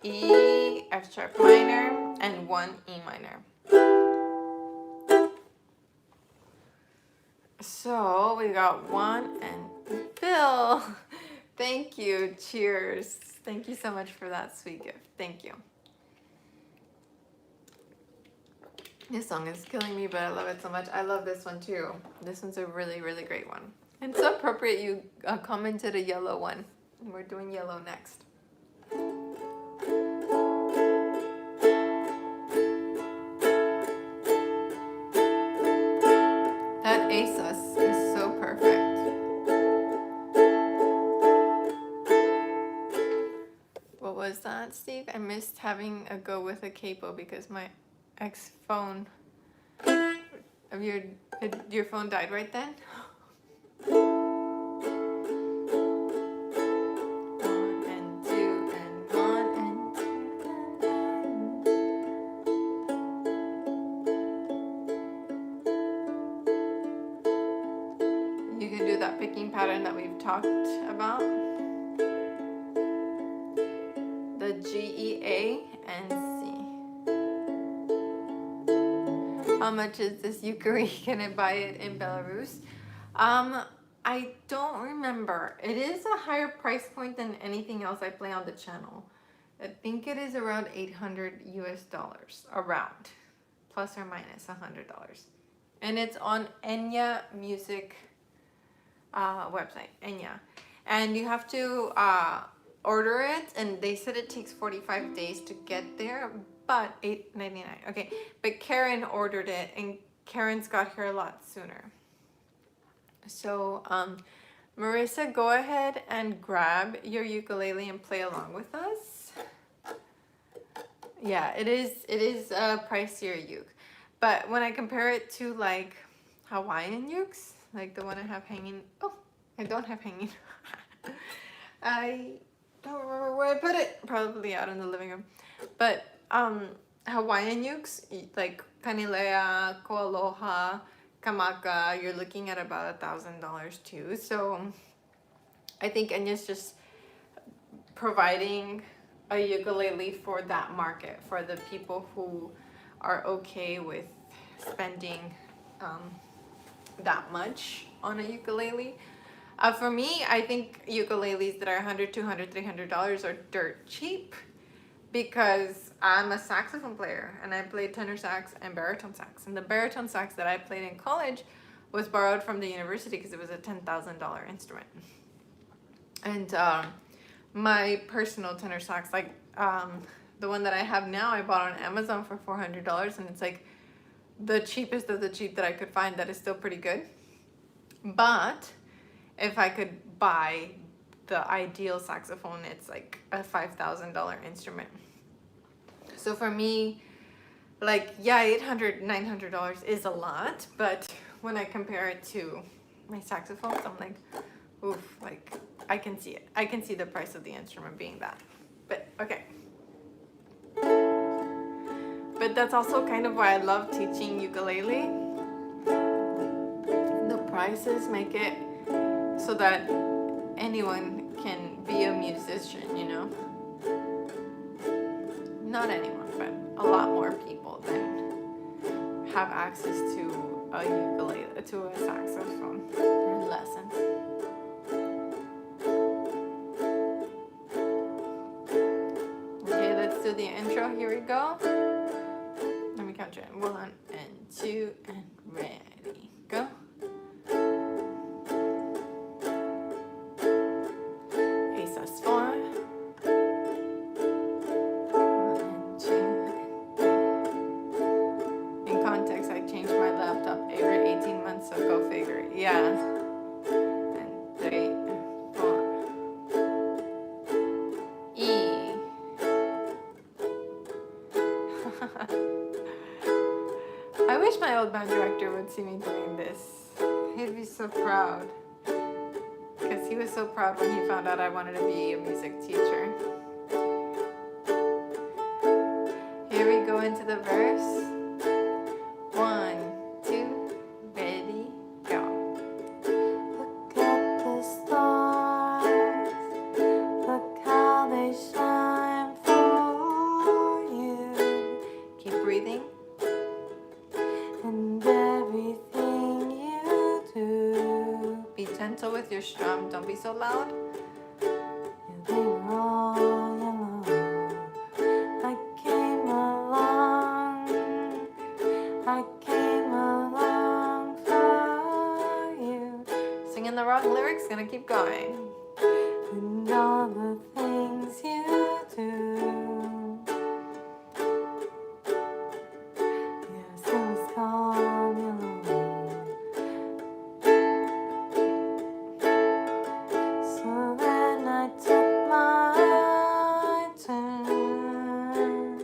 [SPEAKER 1] E, F sharp minor, and 1 E minor. So we got 1 and Bill. Thank you. Cheers. Thank you so much for that sweet gift. Thank you. This song is killing me, but I love it so much. I love this one too. This one's a really, really great one. And it's so appropriate you commented a yellow one. We're doing yellow next. That ASUS is so perfect. What was that, Steve? I missed having a go with a capo because my ex phone of your phone died right then. You can do that picking pattern that we've talked about. The G, E, A, and C. How much is this ukulele? Can I buy it in Belarus? I don't remember. It is a higher price point than anything else I play on the channel. I think it is around $800 US, around, plus or minus $100. And it's on Enya music website, Enya. And you have to order it, and they said it takes 45 days to get there, but $8.99. Okay, but Karen ordered it, and Karen's got here a lot sooner. So Marissa, go ahead and grab your ukulele and play along with us. Yeah, it is a pricier uke, but when I compare it to like Hawaiian ukes, like the one I have hanging, oh, I don't have hanging. I don't remember where I put it, probably out in the living room. But Hawaiian ukes, like Kanilea, Koaloha, Kamaka, you're looking at about $1,000 too. So I think Enya's just providing a ukulele for that market, for the people who are okay with spending that much on a ukulele. For me, I think ukuleles that are $100, $200, $300 are dirt cheap, because I'm a saxophone player and I play tenor sax and baritone sax. And the baritone sax that I played in college was borrowed from the university because it was a $10,000 instrument. And my personal tenor sax, like the one that I have now, I bought on Amazon for $400, and it's like the cheapest of the cheap that I could find that is still pretty good. But if I could buy the ideal saxophone, it's like a $5,000 instrument. So for me, like, yeah, $800, $900 is a lot, but when I compare it to my saxophones, I'm like, oof, like, I can see it. I can see the price of the instrument being that. But okay. But that's also kind of why I love teaching ukulele. The prices make it so that anyone can be a musician, you know? Not anyone, but a lot more people than have access to a ukulele, to a saxophone and lessons. Okay, let's do the intro. Here we go. Let me count you in. 1 and 2 and ready. Go. child band director would see me doing this. He'd be so proud. Because he was so proud when he found out I wanted to be a music teacher. Here we go into the verse. 1, 2, ready, go. Look at the stars. Look how they shine for you. Keep breathing. And everything you do. Be gentle with your strum. Don't be so loud. They were all yellow. I came along for you. Singing the wrong lyrics, gonna keep going. And all the things you do. Yes, it was called yellow. So then I took my turn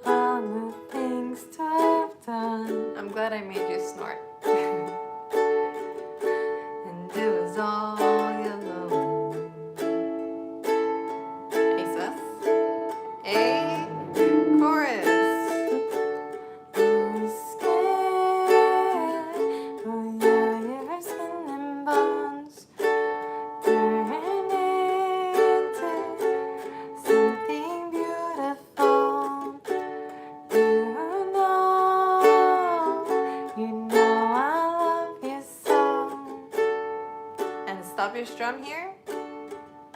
[SPEAKER 1] on the things to have done. I'm glad I made you snort. And it was all yellow. A sus. A chorus. You're scared. Oh yeah, your skin and bones turn into something beautiful. You know I love you so. And stop your strum here.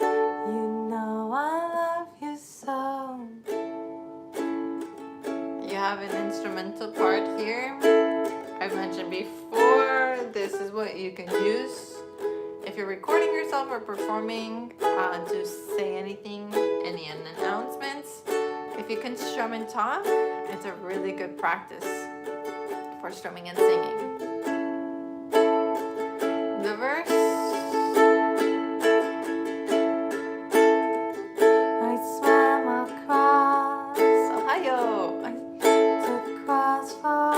[SPEAKER 1] You know I love you so. You have an instrumental part here. I've mentioned before, this is what you can use if you're recording yourself or performing to say anything, any announcements. If you can strum and talk, it's a really good practice for strumming and singing. The verse. I swam across Ohio to cross for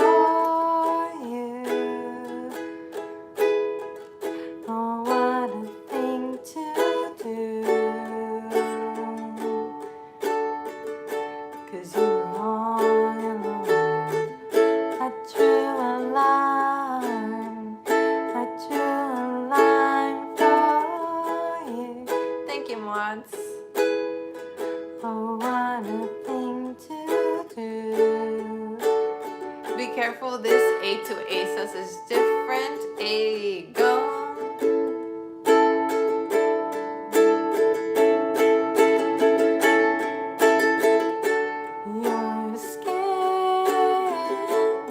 [SPEAKER 1] you. Oh, what a thing to do. 'Cause you were all alone. I drew a line for you. Thank you, Mods. Oh, what a thing to do. Be careful, this A to A sus is different. A, go. Your skin,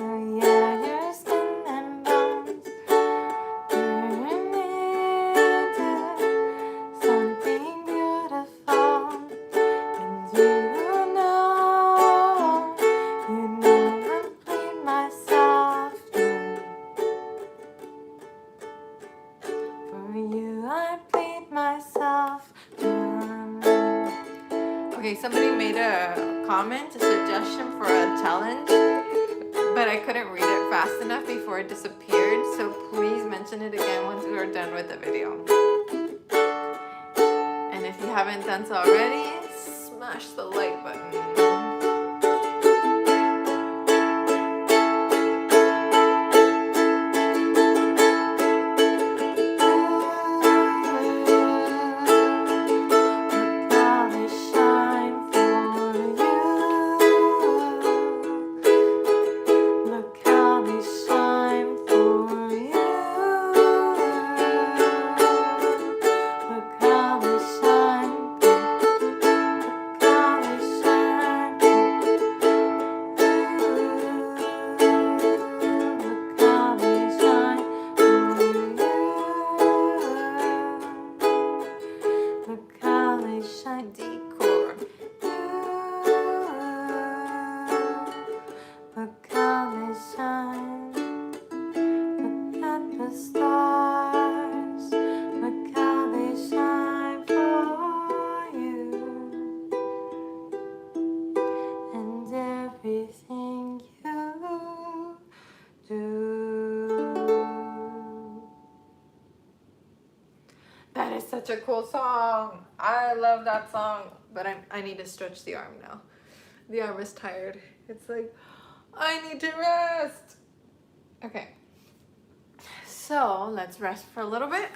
[SPEAKER 1] oh yeah, your skin and bones turn into something beautiful. And you know I clean myself down. For you I plead myself down. Okay, somebody made a comment, a suggestion for a challenge, but I couldn't read it fast enough before it disappeared, so please mention it again once we are done with the video. And if you haven't done so already, smash the like button. Look how they shine. That is such a cool song. I love that song, but I need to stretch the arm now. The arm is tired. It's like, I need to rest. Okay. So let's rest for a little bit.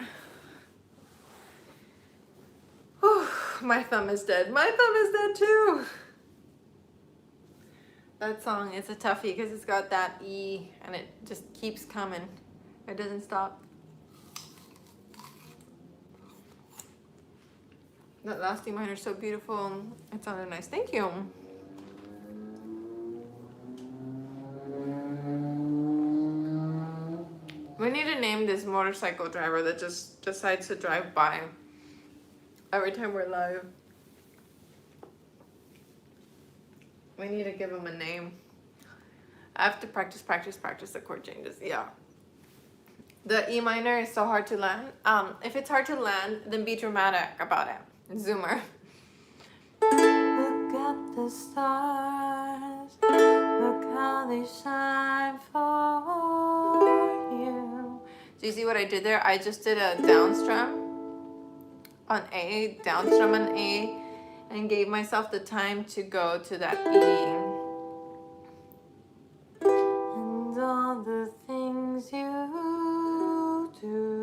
[SPEAKER 1] Whew, my thumb is dead. My thumb is dead too. That song is a toughie because it's got that E and it just keeps coming. It doesn't stop. That last E minor is so beautiful. It sounded nice. Thank you. We need to name this motorcycle driver that just decides to drive by every time we're live. We need to give him a name. I have to practice the chord changes. Yeah. The E minor is so hard to land. If it's hard to land, then be dramatic about it. Zoomer. Look at the stars. Look how they shine for you. Do you see what I did there? I just did a down strum on A, down strum on A, and gave myself the time to go to that E. And all the things you do.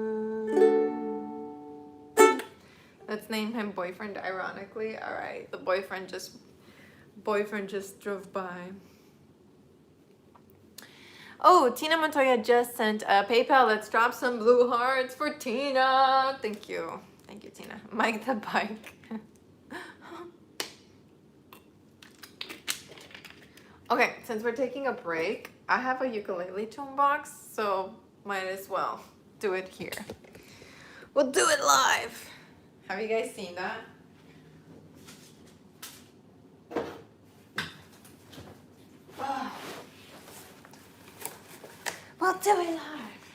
[SPEAKER 1] Let's name him Boyfriend, ironically. All right, the boyfriend just drove by. Oh, Tina Montoya just sent a PayPal. Let's drop some blue hearts for Tina. Thank you. Thank you, Tina. Mike the bike. Okay, since we're taking a break, I have a ukulele tune box, so might as well do it here. We'll do it live. Have you guys seen that? Oh. We'll do it live.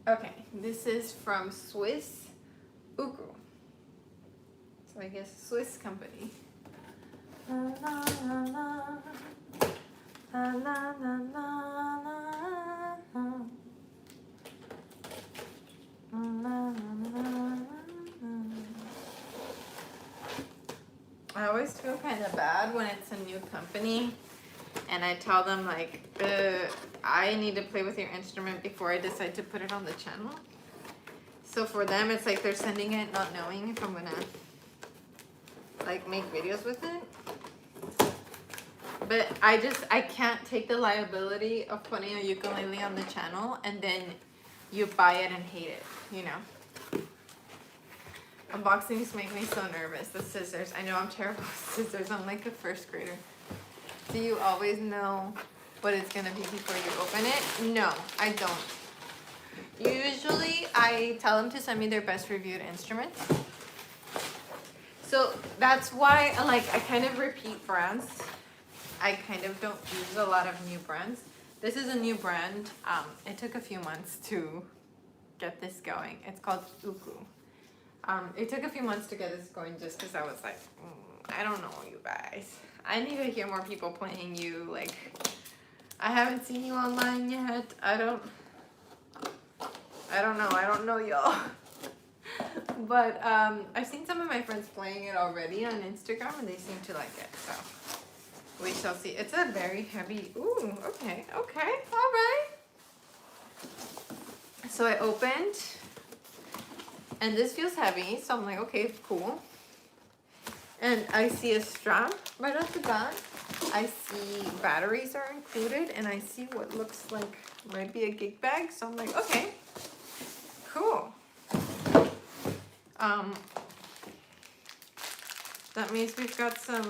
[SPEAKER 1] Okay, this is from Swiss Ukoo. So I guess Swiss company. La, la, la, la. La, la, la, la, la. I always feel kind of bad when it's a new company and I tell them like, I need to play with your instrument before I decide to put it on the channel. So for them, it's like they're sending it not knowing if I'm gonna like make videos with it. But I can't take the liability of putting a ukulele on the channel and then you buy it and hate it, you know? Unboxings make me so nervous. The scissors. I know I'm terrible with scissors. I'm like a first grader. Do you always know what it's going to be before you open it? No, I don't. Usually, I tell them to send me their best reviewed instruments. So that's why I kind of repeat brands. I kind of don't use a lot of new brands. This is a new brand. It took a few months to get this going. It's called Ukoo. It took a few months to get this going just because I was like, I don't know you guys. I need to hear more people playing you. Like, I haven't seen you online yet. I don't know. I don't know y'all. But I've seen some of my friends playing it already on Instagram and they seem to like it. So we shall see. It's a very heavy. Ooh, okay, all right. So I opened. And this feels heavy, so I'm like, okay, cool. And I see a strap right off the bat. I see batteries are included, and I see what looks like might be a gig bag. So I'm like, okay, cool. That means we've got some,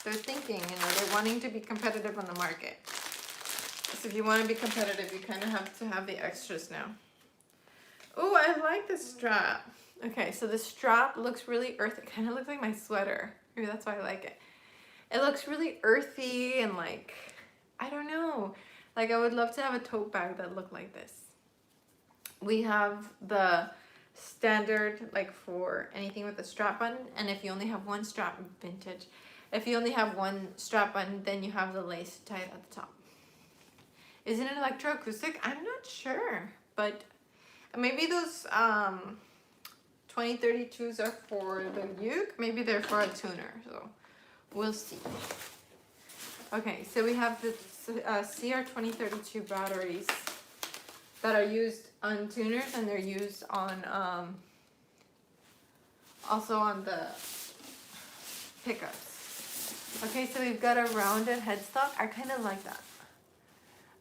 [SPEAKER 1] they're thinking, you know, they're wanting to be competitive on the market. So if you want to be competitive, you kind of have to have the extras now. Oh, I like the strap. Okay, so the strap looks really earthy. It kind of looks like my sweater. Maybe that's why I like it. It looks really earthy and like, I don't know. Like I would love to have a tote bag that looked like this. We have the standard like for anything with a strap button. And if you only have one strap, vintage. If you only have one strap button, then you have the lace tied at the top. Is it an electroacoustic? I'm not sure, but Maybe those 2032s are for the uke. Maybe they're for a tuner. So we'll see. Okay, so we have the CR 2032 batteries that are used on tuners, and they're used on also on the pickups. Okay, so we've got a rounded headstock. I kind of like that.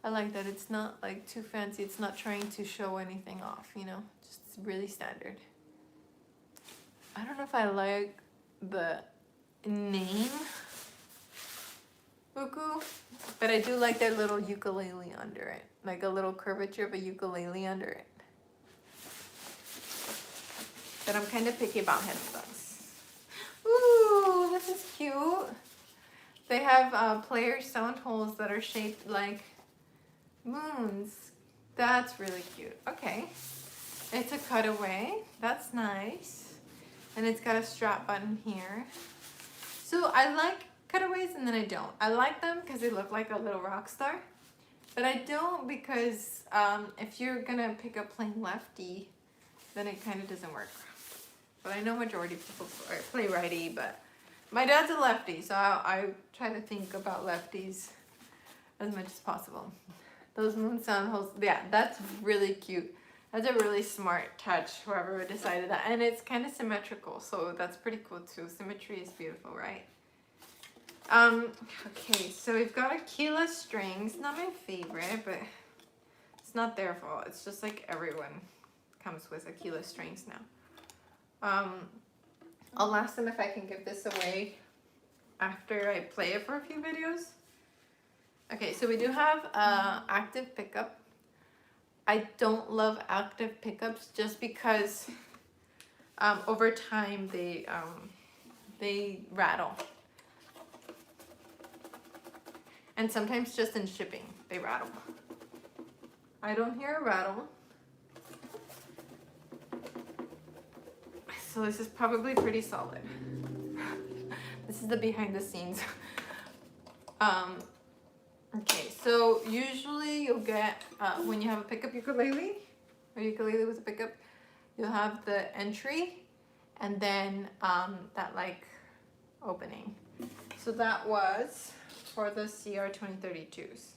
[SPEAKER 1] I like that it's not like too fancy. It's not trying to show anything off, you know, just really standard. I don't know if I like the name Ukoo, but I do like their little ukulele under it, like a little curvature of a ukulele under it. But I'm kind of picky about headstocks. Ooh, this is cute. They have player sound holes that are shaped like moons. That's really cute. Okay. It's a cutaway. That's nice. And it's got a strap button here. So I like cutaways and then I don't. I like them because they look like a little rock star. But I don't because if you're going to pick up playing lefty, then it kind of doesn't work. But I know majority of people play righty, but my dad's a lefty, so I try to think about lefties as much as possible. Those moon sound holes, yeah, that's really cute. That's a really smart touch, whoever decided that. And it's kind of symmetrical, so that's pretty cool too. Symmetry is beautiful, right? Okay, so we've got Aquila strings. Not my favorite, but it's not their fault. It's just like everyone comes with Aquila strings now. I'll ask them if I can give this away after I play it for a few videos. Okay, so we do have active pickup. I don't love active pickups just because over time they rattle. And sometimes just in shipping, they rattle. I don't hear a rattle. So this is probably pretty solid. This is the behind the scenes. Okay, so usually you'll get, when you have a pickup ukulele, or ukulele with a pickup, you'll have the entry and then that like opening. So that was for the CR 2032s.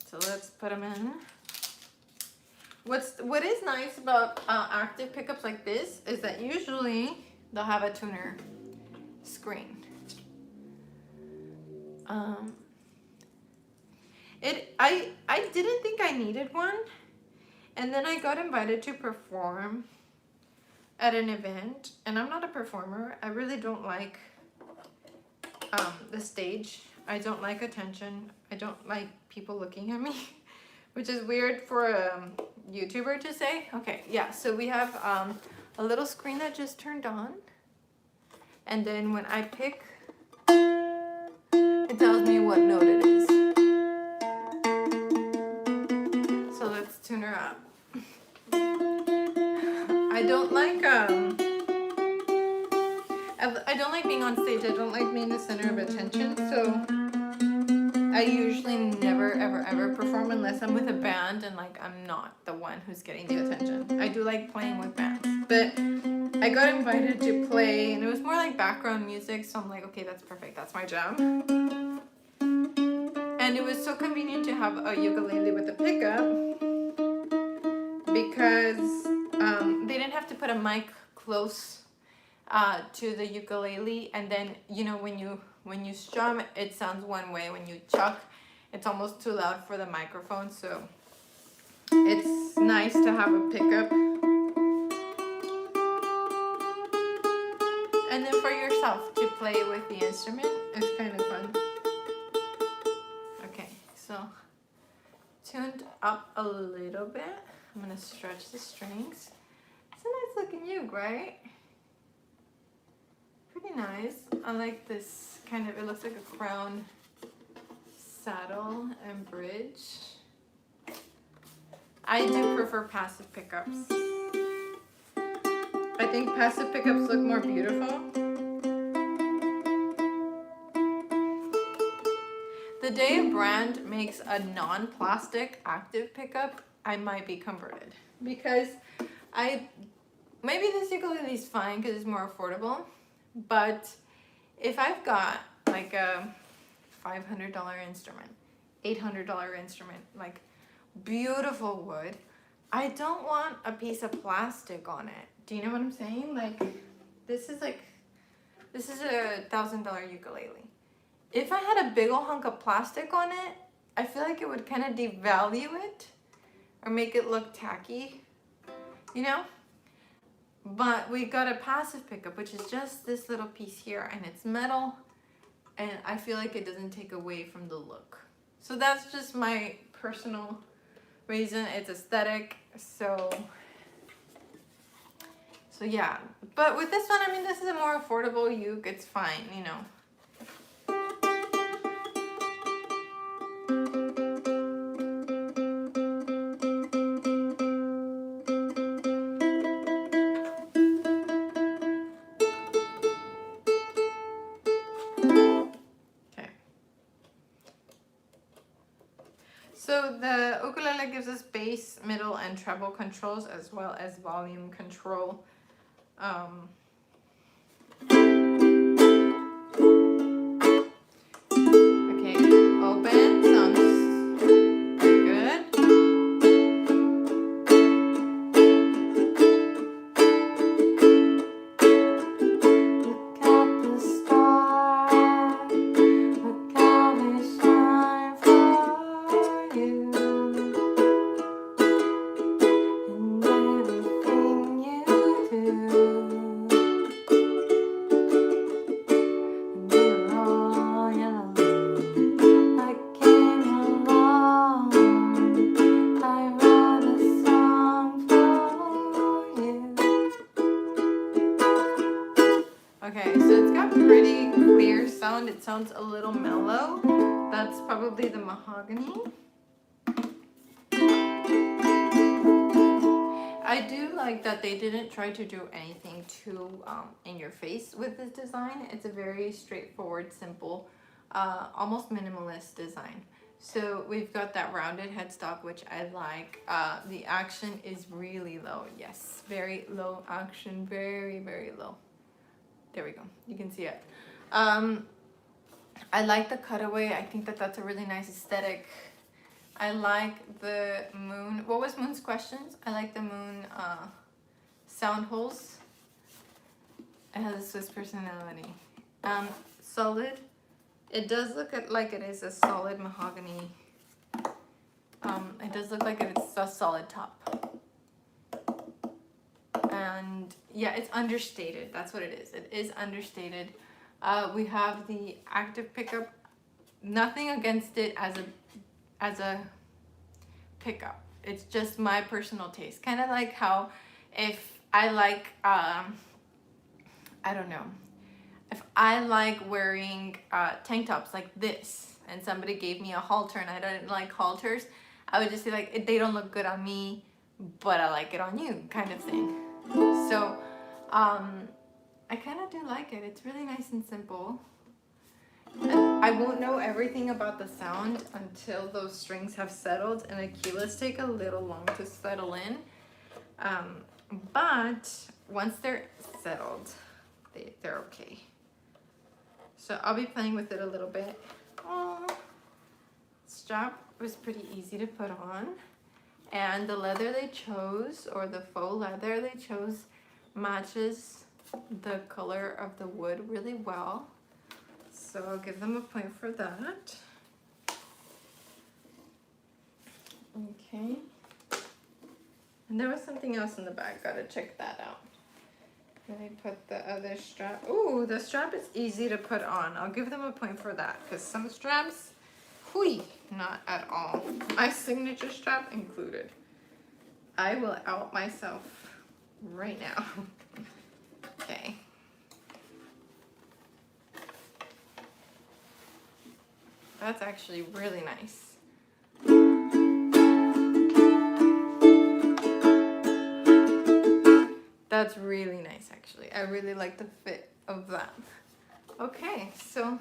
[SPEAKER 1] So let's put them in. What is nice about active pickups like this is that usually they'll have a tuner screen. I didn't think I needed one, and then I got invited to perform at an event, and I'm not a performer. I really don't like the stage. I don't like attention. I don't like people looking at me, which is weird for a YouTuber to say. Okay, yeah, so we have a little screen that just turned on, and then when I pick, it tells me what note it is. So let's tune her up. I don't like I don't like being on stage. I don't like being the center of attention. So I usually never ever perform unless I'm with a band and like I'm not the one who's getting the attention. I do like playing with bands, but I got invited to play and it was more like background music, so I'm like, okay, that's perfect. That's my jam. And it was so convenient to have a ukulele with a pickup because they didn't have to put a mic close to the ukulele, and then you know when you strum it sounds one way, when you chuck it's almost too loud for the microphone, so it's nice to have a pickup. And then for yourself to play with the instrument, it's kind of fun. Okay, so tuned up a little bit. I'm gonna stretch the strings. It's a nice looking uke, right? Pretty nice. I like this kind of, it looks like a crown saddle and bridge. I do prefer passive pickups. I think passive pickups look more beautiful. The the day a brand makes a non-plastic active pickup, I might be converted, because maybe this ukulele is fine because it's more affordable, but if I've got like a $500 instrument, $800 instrument, like beautiful wood, I don't want a piece of plastic on it. Do you know what I'm saying? Like this is a $1,000 ukulele. If I had a big old hunk of plastic on it, I feel like it would kind of devalue it or make it look tacky, you know? But we got a passive pickup, which is just this little piece here, and it's metal, and I feel like it doesn't take away from the look. So that's just my personal reason. It's aesthetic, so yeah. But with this one, I mean, this is a more affordable uke. It's fine, you know. So the ukulele gives us bass, middle, and treble controls, as well as volume control. Okay, open, sounds good. Look at the stars, look how they shine for you, and everything you do, and they're all yellow. I came along, I wrote a song for you. Okay, so it's got pretty clear sound. It sounds a little mellow. That's probably the mahogany. I do like that they didn't try to do anything too in your face with this design. It's a very straightforward, simple, almost minimalist design. So we've got that rounded headstock, which I like. The action is really low. Yes, very low action, very, very low. There we go. You can see it. I like the cutaway. I think that that's a really nice aesthetic. I like the moon. What was Moon's questions? I like the moon sound holes. It has a Swiss personality. Solid. It does look like it is a solid mahogany. It does look like it's a solid top. And yeah, it's understated. That's what it is. It is understated. We have the active pickup. Nothing against it as a pickup. It's just my personal taste. Kind of like how if I like, I don't know, if I like wearing tank tops like this and somebody gave me a halter and I didn't like halters, I would just be like, they don't look good on me, but I like it on you, kind of thing. So I kind of do like it. It's really nice and simple. And I won't know everything about the sound until those strings have settled, and the keyless take a little long to settle in. But once they're settled, they're okay. So I'll be playing with it a little bit. Oh, strap was pretty easy to put on, and the leather they chose, or the faux leather they chose, matches the color of the wood really well. So I'll give them a point for that. Okay. And there was something else in the bag. Gotta check that out. Let me put the other strap. Ooh, the strap is easy to put on. I'll give them a point for that, because some straps, whee, not at all. My signature strap included. I will out myself right now. Okay. That's actually really nice. That's really nice, actually. I really like the fit of that. Okay, so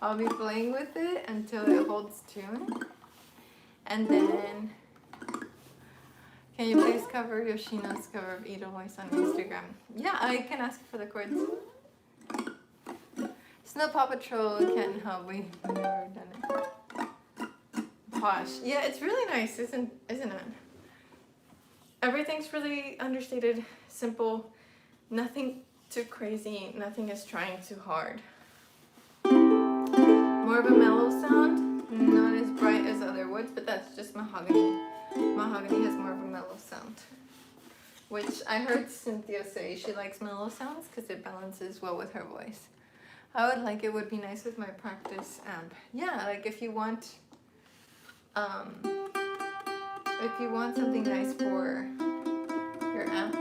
[SPEAKER 1] I'll be playing with it until it holds tune. And then, can you please cover Yoshino's cover of Edelweiss on Instagram? Yeah, I can ask for the chords. Snow Paw Patrol can't help. We've never done it. Posh. Yeah, it's really nice, isn't it? Everything's really understated, simple, nothing too crazy, nothing is trying too hard. More of a mellow sound, not as bright as other woods, but that's just mahogany. Mahogany has more of a mellow sound, which I heard Cynthia say she likes mellow sounds because it balances well with her voice. I would like it would be nice with my practice amp. Yeah, like if you want something nice for your amp,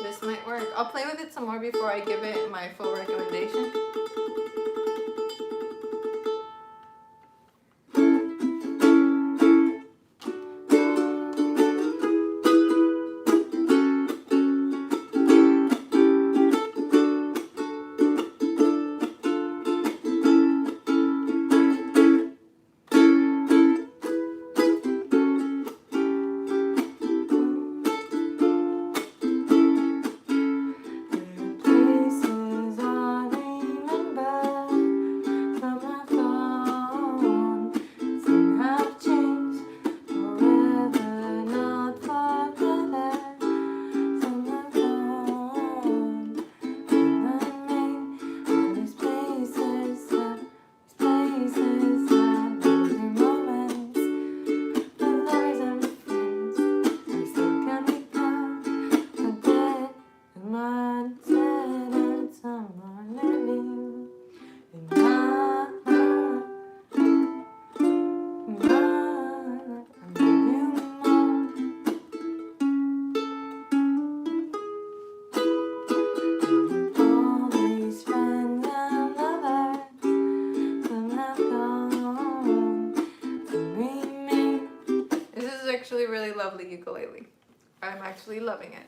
[SPEAKER 1] this might work. I'll play with it some more before I give it my full recommendation. Really lovely ukulele. I'm actually loving it.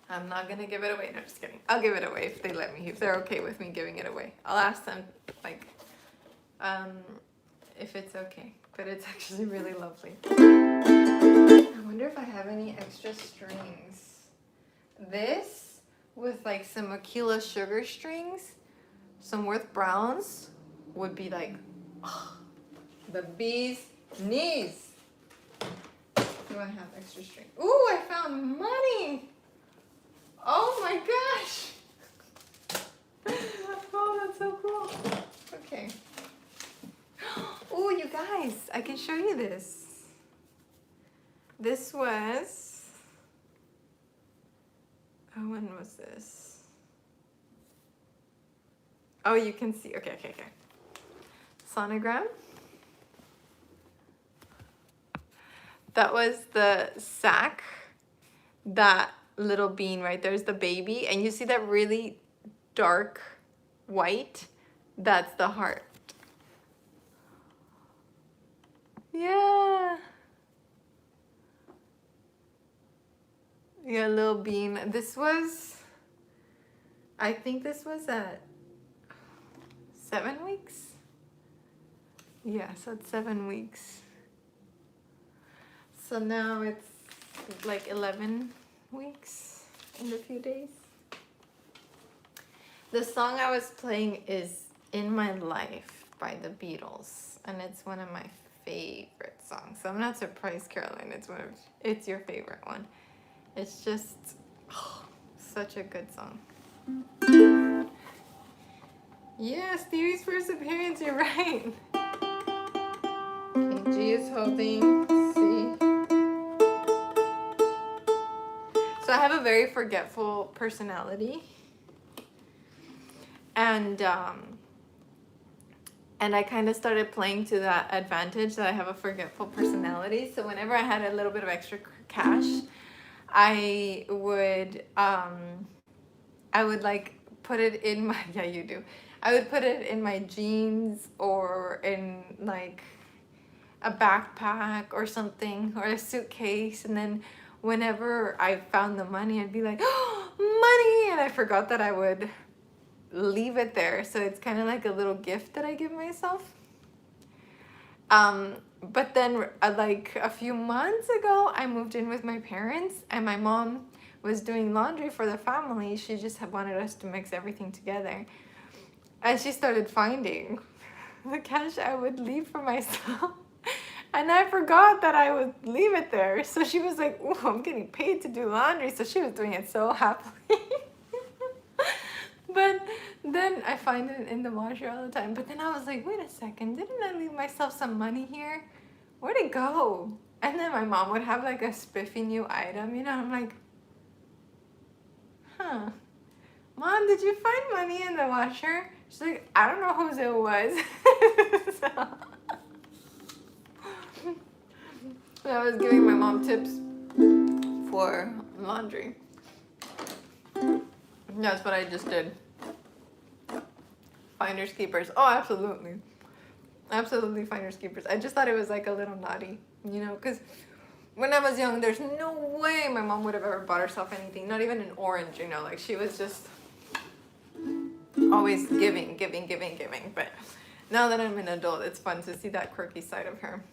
[SPEAKER 1] I'm not gonna give it away. No, just kidding. I'll give it away if they let me, if they're okay with me giving it away. I'll ask them, like, if it's okay. But it's actually really lovely. I wonder if I have any extra strings. This with like some Aquila sugar strings, some Worth Browns would be like, oh, the bee's knees. Do I have extra string? Ooh, I found money! Oh my gosh! Oh, that's so cool. Okay. Ooh, you guys, I can show you this. This was... Oh, when was this? Oh, you can see. Okay. Sonogram. That was the sack, that little bean right there is the baby, and you see that really dark white? That's the heart. Yeah. Yeah, little bean. This was, I think this was at 7 weeks? Yeah, so it's 7 weeks. So now it's like 11 weeks in a few days. The song I was playing is In My Life by the Beatles, and it's one of my favorite songs. So I'm not surprised, Caroline, it's your favorite one. It's just such a good song. Yeah, Stevie's first appearance, you're right. Okay, G is holding C. So I have a very forgetful personality, and I kind of started playing to that advantage that I have a forgetful personality. So whenever I had a little bit of extra cash, I would like put it in my, yeah, you do. I would put it in my jeans or in like a backpack or something, or a suitcase, and then whenever I found the money, I'd be like, oh, money, and I forgot that I would leave it there. So it's kind of like a little gift that I give myself. But then like a few months ago, I moved in with my parents, and my mom was doing laundry for the family. She just wanted us to mix everything together. And she started finding the cash I would leave for myself. And I forgot that I would leave it there. So she was like, "Ooh, I'm getting paid to do laundry." So she was doing it so happily. But then I find it in the washer all the time. But then I was like, wait a second, didn't I leave myself some money here? Where'd it go? And then my mom would have like a spiffy new item, you know. I'm like, huh. Mom, did you find money in the washer? She's like, I don't know whose it was. So I was giving my mom tips for laundry. That's what I just did. Finders keepers. Oh, absolutely. Absolutely finders keepers. I just thought it was like a little naughty, you know, because when I was young, there's no way my mom would have ever bought herself anything, not even an orange, you know, like she was just always giving. But now that I'm an adult, it's fun to see that quirky side of her.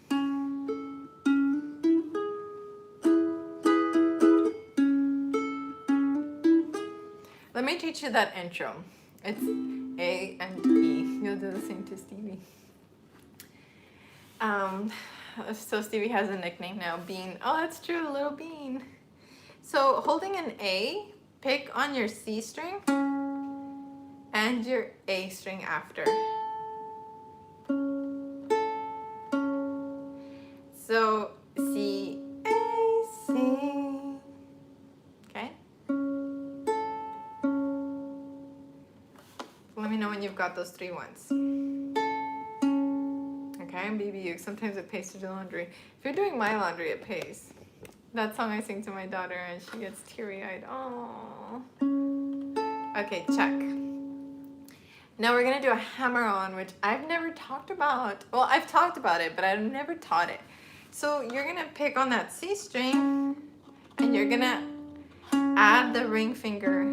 [SPEAKER 1] Let me teach you that intro. It's A and E. You'll do the same to Stevie. So Stevie has a nickname now, Bean. Oh, that's true, little Bean. So holding an A, pick on your C string and your A string after. So C, A, C. Okay? Let me know when you've got those 3 ones. Okay, and BBU, sometimes it pays to do laundry. If you're doing my laundry, it pays. That song I sing to my daughter and she gets teary-eyed. Oh. Okay, check. Now we're gonna do a hammer-on, which I've never talked about. Well, I've talked about it, but I've never taught it. So you're gonna pick on that C string and you're gonna add the ring finger.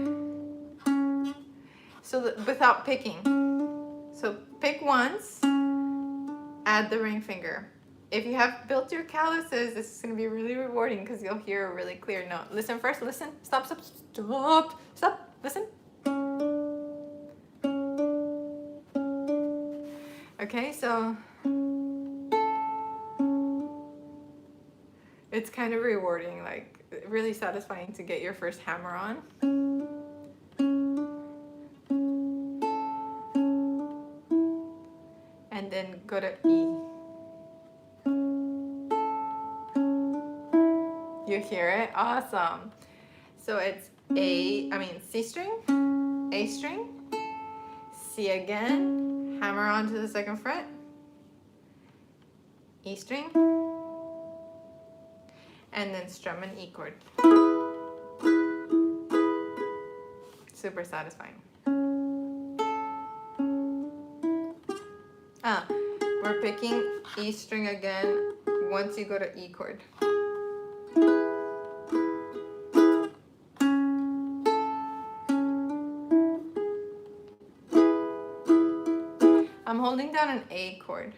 [SPEAKER 1] So without picking. So pick once, add the ring finger. If you have built your calluses, this is going to be really rewarding because you'll hear a really clear note. Listen first, listen, stop, listen. Okay, so it's kind of rewarding, like really satisfying to get your first hammer on. And then go to E. You hear it? Awesome. So it's C string, A string, C again, hammer onto the 2nd fret, E string, and then strum an E chord. Super satisfying. We're picking E string again once you go to E chord. I'm holding down an A chord.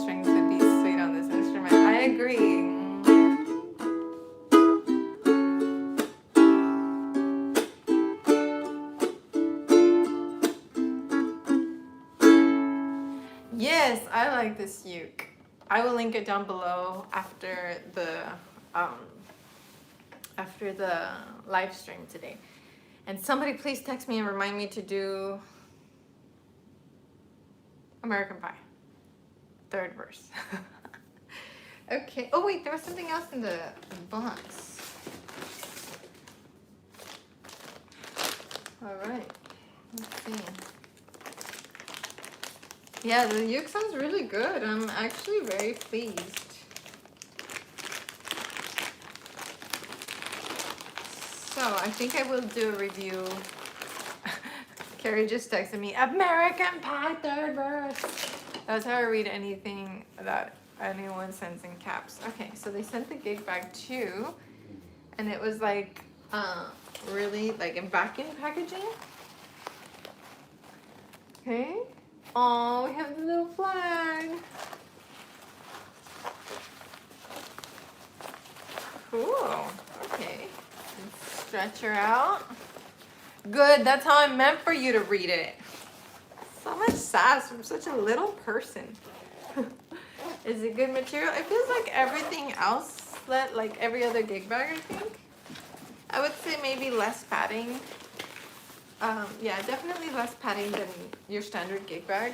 [SPEAKER 1] strings would be sweet on this instrument. I agree. Yes, I like this uke. I will link it down below after the live stream today. And somebody please text me and remind me to do American Pie. Third verse. Okay. Oh wait, there was something else in the box. All right. Let's see. Yeah, the uke sounds really good. I'm actually very pleased. So I think I will do a review. Carrie just texted me, American Pie third verse. That's how I read anything that anyone sends in caps. Okay, so they sent the gig bag too. And it was like, really like in vacuum packaging. Okay. Oh, we have the little flag. Cool. Okay. Stretch her out. Good. That's how I meant for you to read it. So much sass from such a little person. Is it good material? It feels like everything else, that like every other gig bag, I think. I would say maybe less padding. Yeah, definitely less padding than your standard gig bag.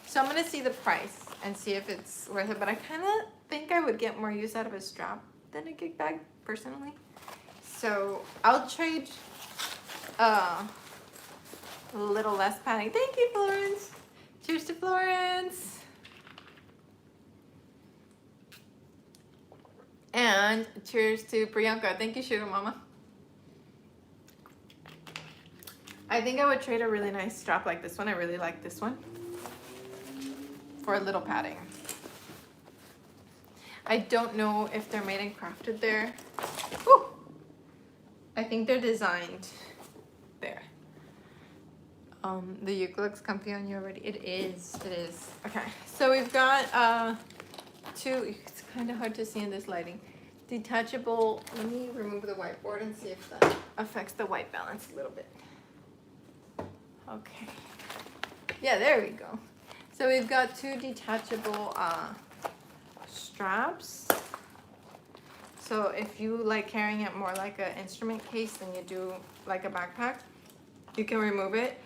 [SPEAKER 1] So I'm gonna see the price and see if it's worth it. But I kind of think I would get more use out of a strap than a gig bag, personally. So I'll trade a little less padding. Thank you, Florence. Cheers to Florence. And cheers to Priyanka. Thank you, Sugar Mama. I think I would trade a really nice strap like this one. I really like this one. For a little padding. I don't know if they're made and crafted there. Whew. I think they're designed there. The uke looks comfy on you already. It is. It is. Okay. So we've got two. It's kind of hard to see in this lighting. Detachable. Let me remove the whiteboard and see if that affects the white balance a little bit. Okay. Yeah, there we go. So we've got two detachable straps. So if you like carrying it more like an instrument case than you do like a backpack, you can remove it.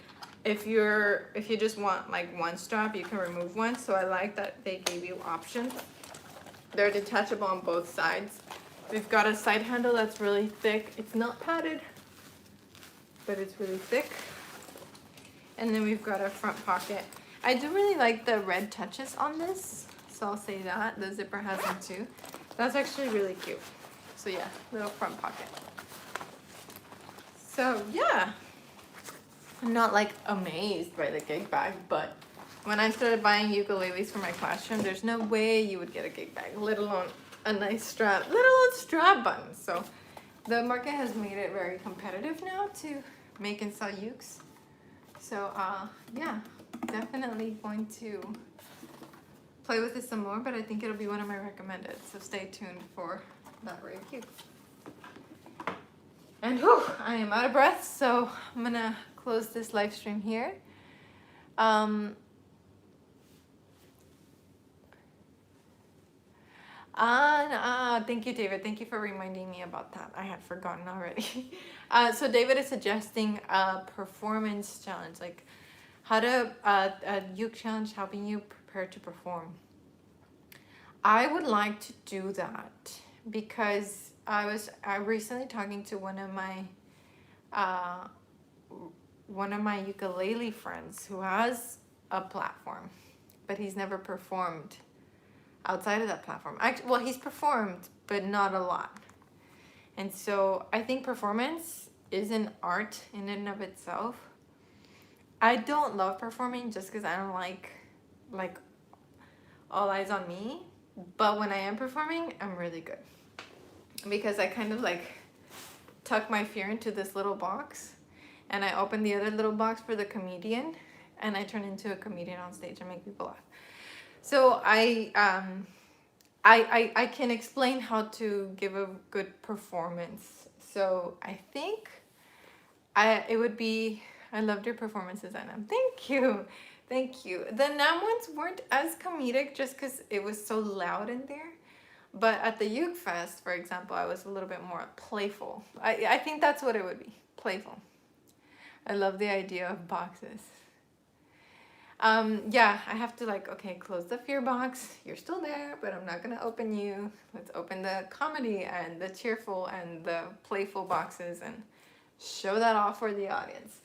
[SPEAKER 1] If you just want like one strap, you can remove one. So I like that they gave you options. They're detachable on both sides. We've got a side handle that's really thick. It's not padded, but it's really thick. And then we've got a front pocket. I do really like the red touches on this, so I'll say that. The zipper has them too. That's actually really cute. So yeah, little front pocket. So yeah, I'm not like amazed by the gig bag, but when I started buying ukuleles for my classroom, there's no way you would get a gig bag, let alone a nice strap, let alone strap buttons. So the market has made it very competitive now to make and sell ukes. So yeah, definitely going to play with this some more, but I think it'll be one of my recommended. So stay tuned for that review. And whew, I am out of breath, so I'm gonna close this live stream here. Thank you, David. Thank you for reminding me about that. I had forgotten already. So David is suggesting a performance challenge, like how to a uke challenge helping you prepare to perform. I would like to do that because I recently talking to one of my ukulele friends who has a platform, but he's never performed outside of that platform. Well, he's performed, but not a lot. And so I think performance is an art in and of itself. I don't love performing just because I don't like all eyes on me. But when I am performing, I'm really good. Because I kind of like tuck my fear into this little box. And I open the other little box for the comedian. And I turn into a comedian on stage and make people laugh. So I can explain how to give a good performance. So I think it would be, I loved your performances, Anna. Thank you. Thank you. The NAM ones weren't as comedic just because it was so loud in there. But at the Uke Fest, for example, I was a little bit more playful. I think that's what it would be. Playful. I love the idea of boxes. Yeah, I have to like, okay, close the fear box. You're still there, but I'm not gonna open you. Let's open the comedy and the cheerful and the playful boxes and show that off for the audience.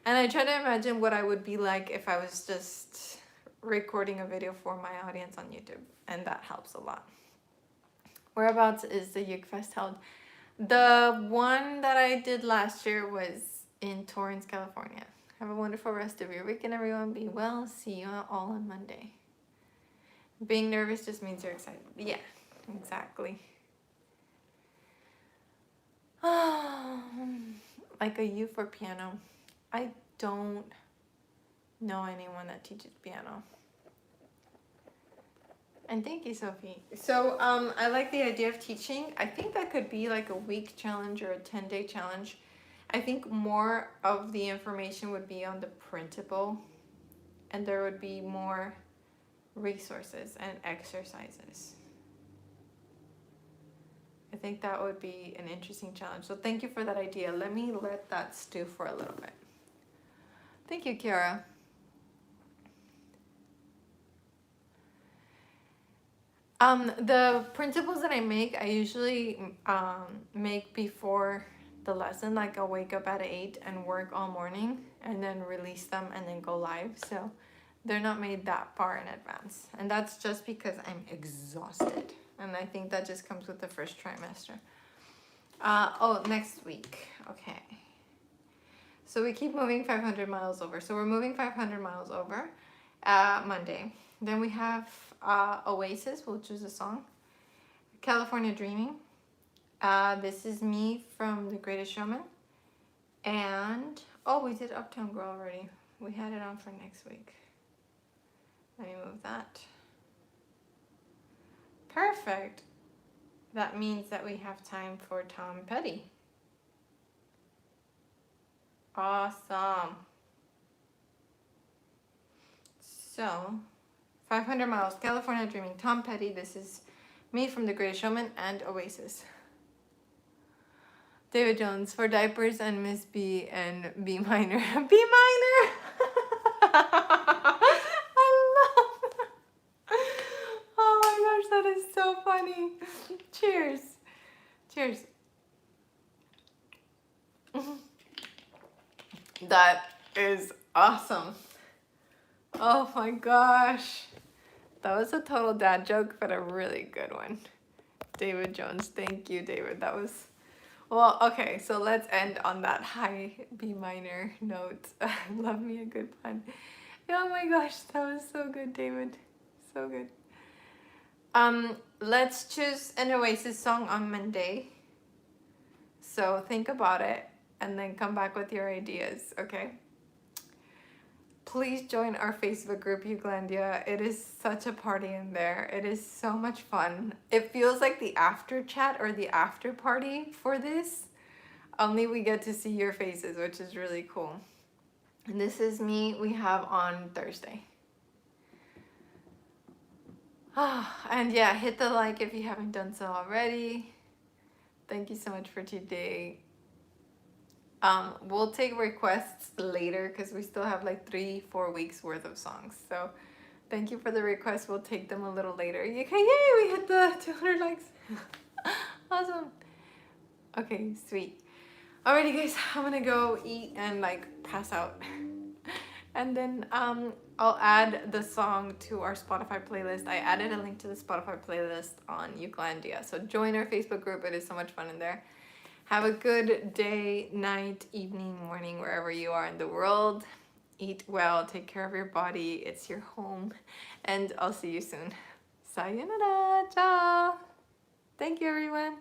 [SPEAKER 1] And I try to imagine what I would be like if I was just recording a video for my audience on YouTube, and that helps a lot. Whereabouts is the Uke Fest held? The one that I did last year was in Torrance, California. Have a wonderful rest of your weekend, everyone. Be well. See you all on Monday. Being nervous just means you're excited. Yeah, exactly. Like a U for piano. I don't know anyone that teaches piano. And thank you, Sophie. So I like the idea of teaching. I think that could be like a week challenge or a 10-day challenge. I think more of the information would be on the printable, and there would be more resources and exercises. I think that would be an interesting challenge. So thank you for that idea. Let me let that stew for a little bit. Thank you, Kiara. The principles that I make, I usually make before the lesson. Like I'll wake up at 8 and work all morning and then release them and then go live. So they're not made that far in advance. And that's just because I'm exhausted. And I think that just comes with the first trimester. Oh, next week. Okay. So we keep moving 500 miles over. So we're moving 500 miles over Monday. Then we have Oasis, we'll choose a song. California Dreaming. This is me from The Greatest Showman. And, oh, we did Uptown Girl already. We had it on for next week. Let me move that. Perfect. That means that we have time for Tom Petty. Awesome. So, 500 miles, California Dreaming, Tom Petty. This is me from The Greatest Showman and Oasis. David Jones for Diapers and Miss B and B minor. B minor! I love that. Oh my gosh, that is so funny. Cheers. Cheers. That is awesome. Oh my gosh. That was a total dad joke, but a really good one. David Jones, thank you, David. That was, well, okay, so let's end on that high B minor note. Love me a good pun. Oh my gosh, that was so good, David. So good. Let's choose an Oasis song on Monday. So think about it and then come back with your ideas, okay? Please join our Facebook group, Ukelandia. It is such a party in there. It is so much fun. It feels like the after chat or the after party for this. Only we get to see your faces, which is really cool. And this is me we have on Thursday. And yeah, hit the like if you haven't done so already. Thank you so much for today. We'll take requests later because we still have like 3-4 weeks worth of songs. So thank you for the requests. We'll take them a little later. Okay, yay, we hit the 200 likes. Awesome. Okay, sweet. Alrighty guys, I'm gonna go eat and like pass out. And then I'll add the song to our Spotify playlist. I added a link to the Spotify playlist on Ukelandia. So join our Facebook group. It is so much fun in there. Have a good day, night, evening, morning, wherever you are in the world. Eat well, take care of your body. It's your home. And I'll see you soon. Sayonara, ciao. Thank you, everyone.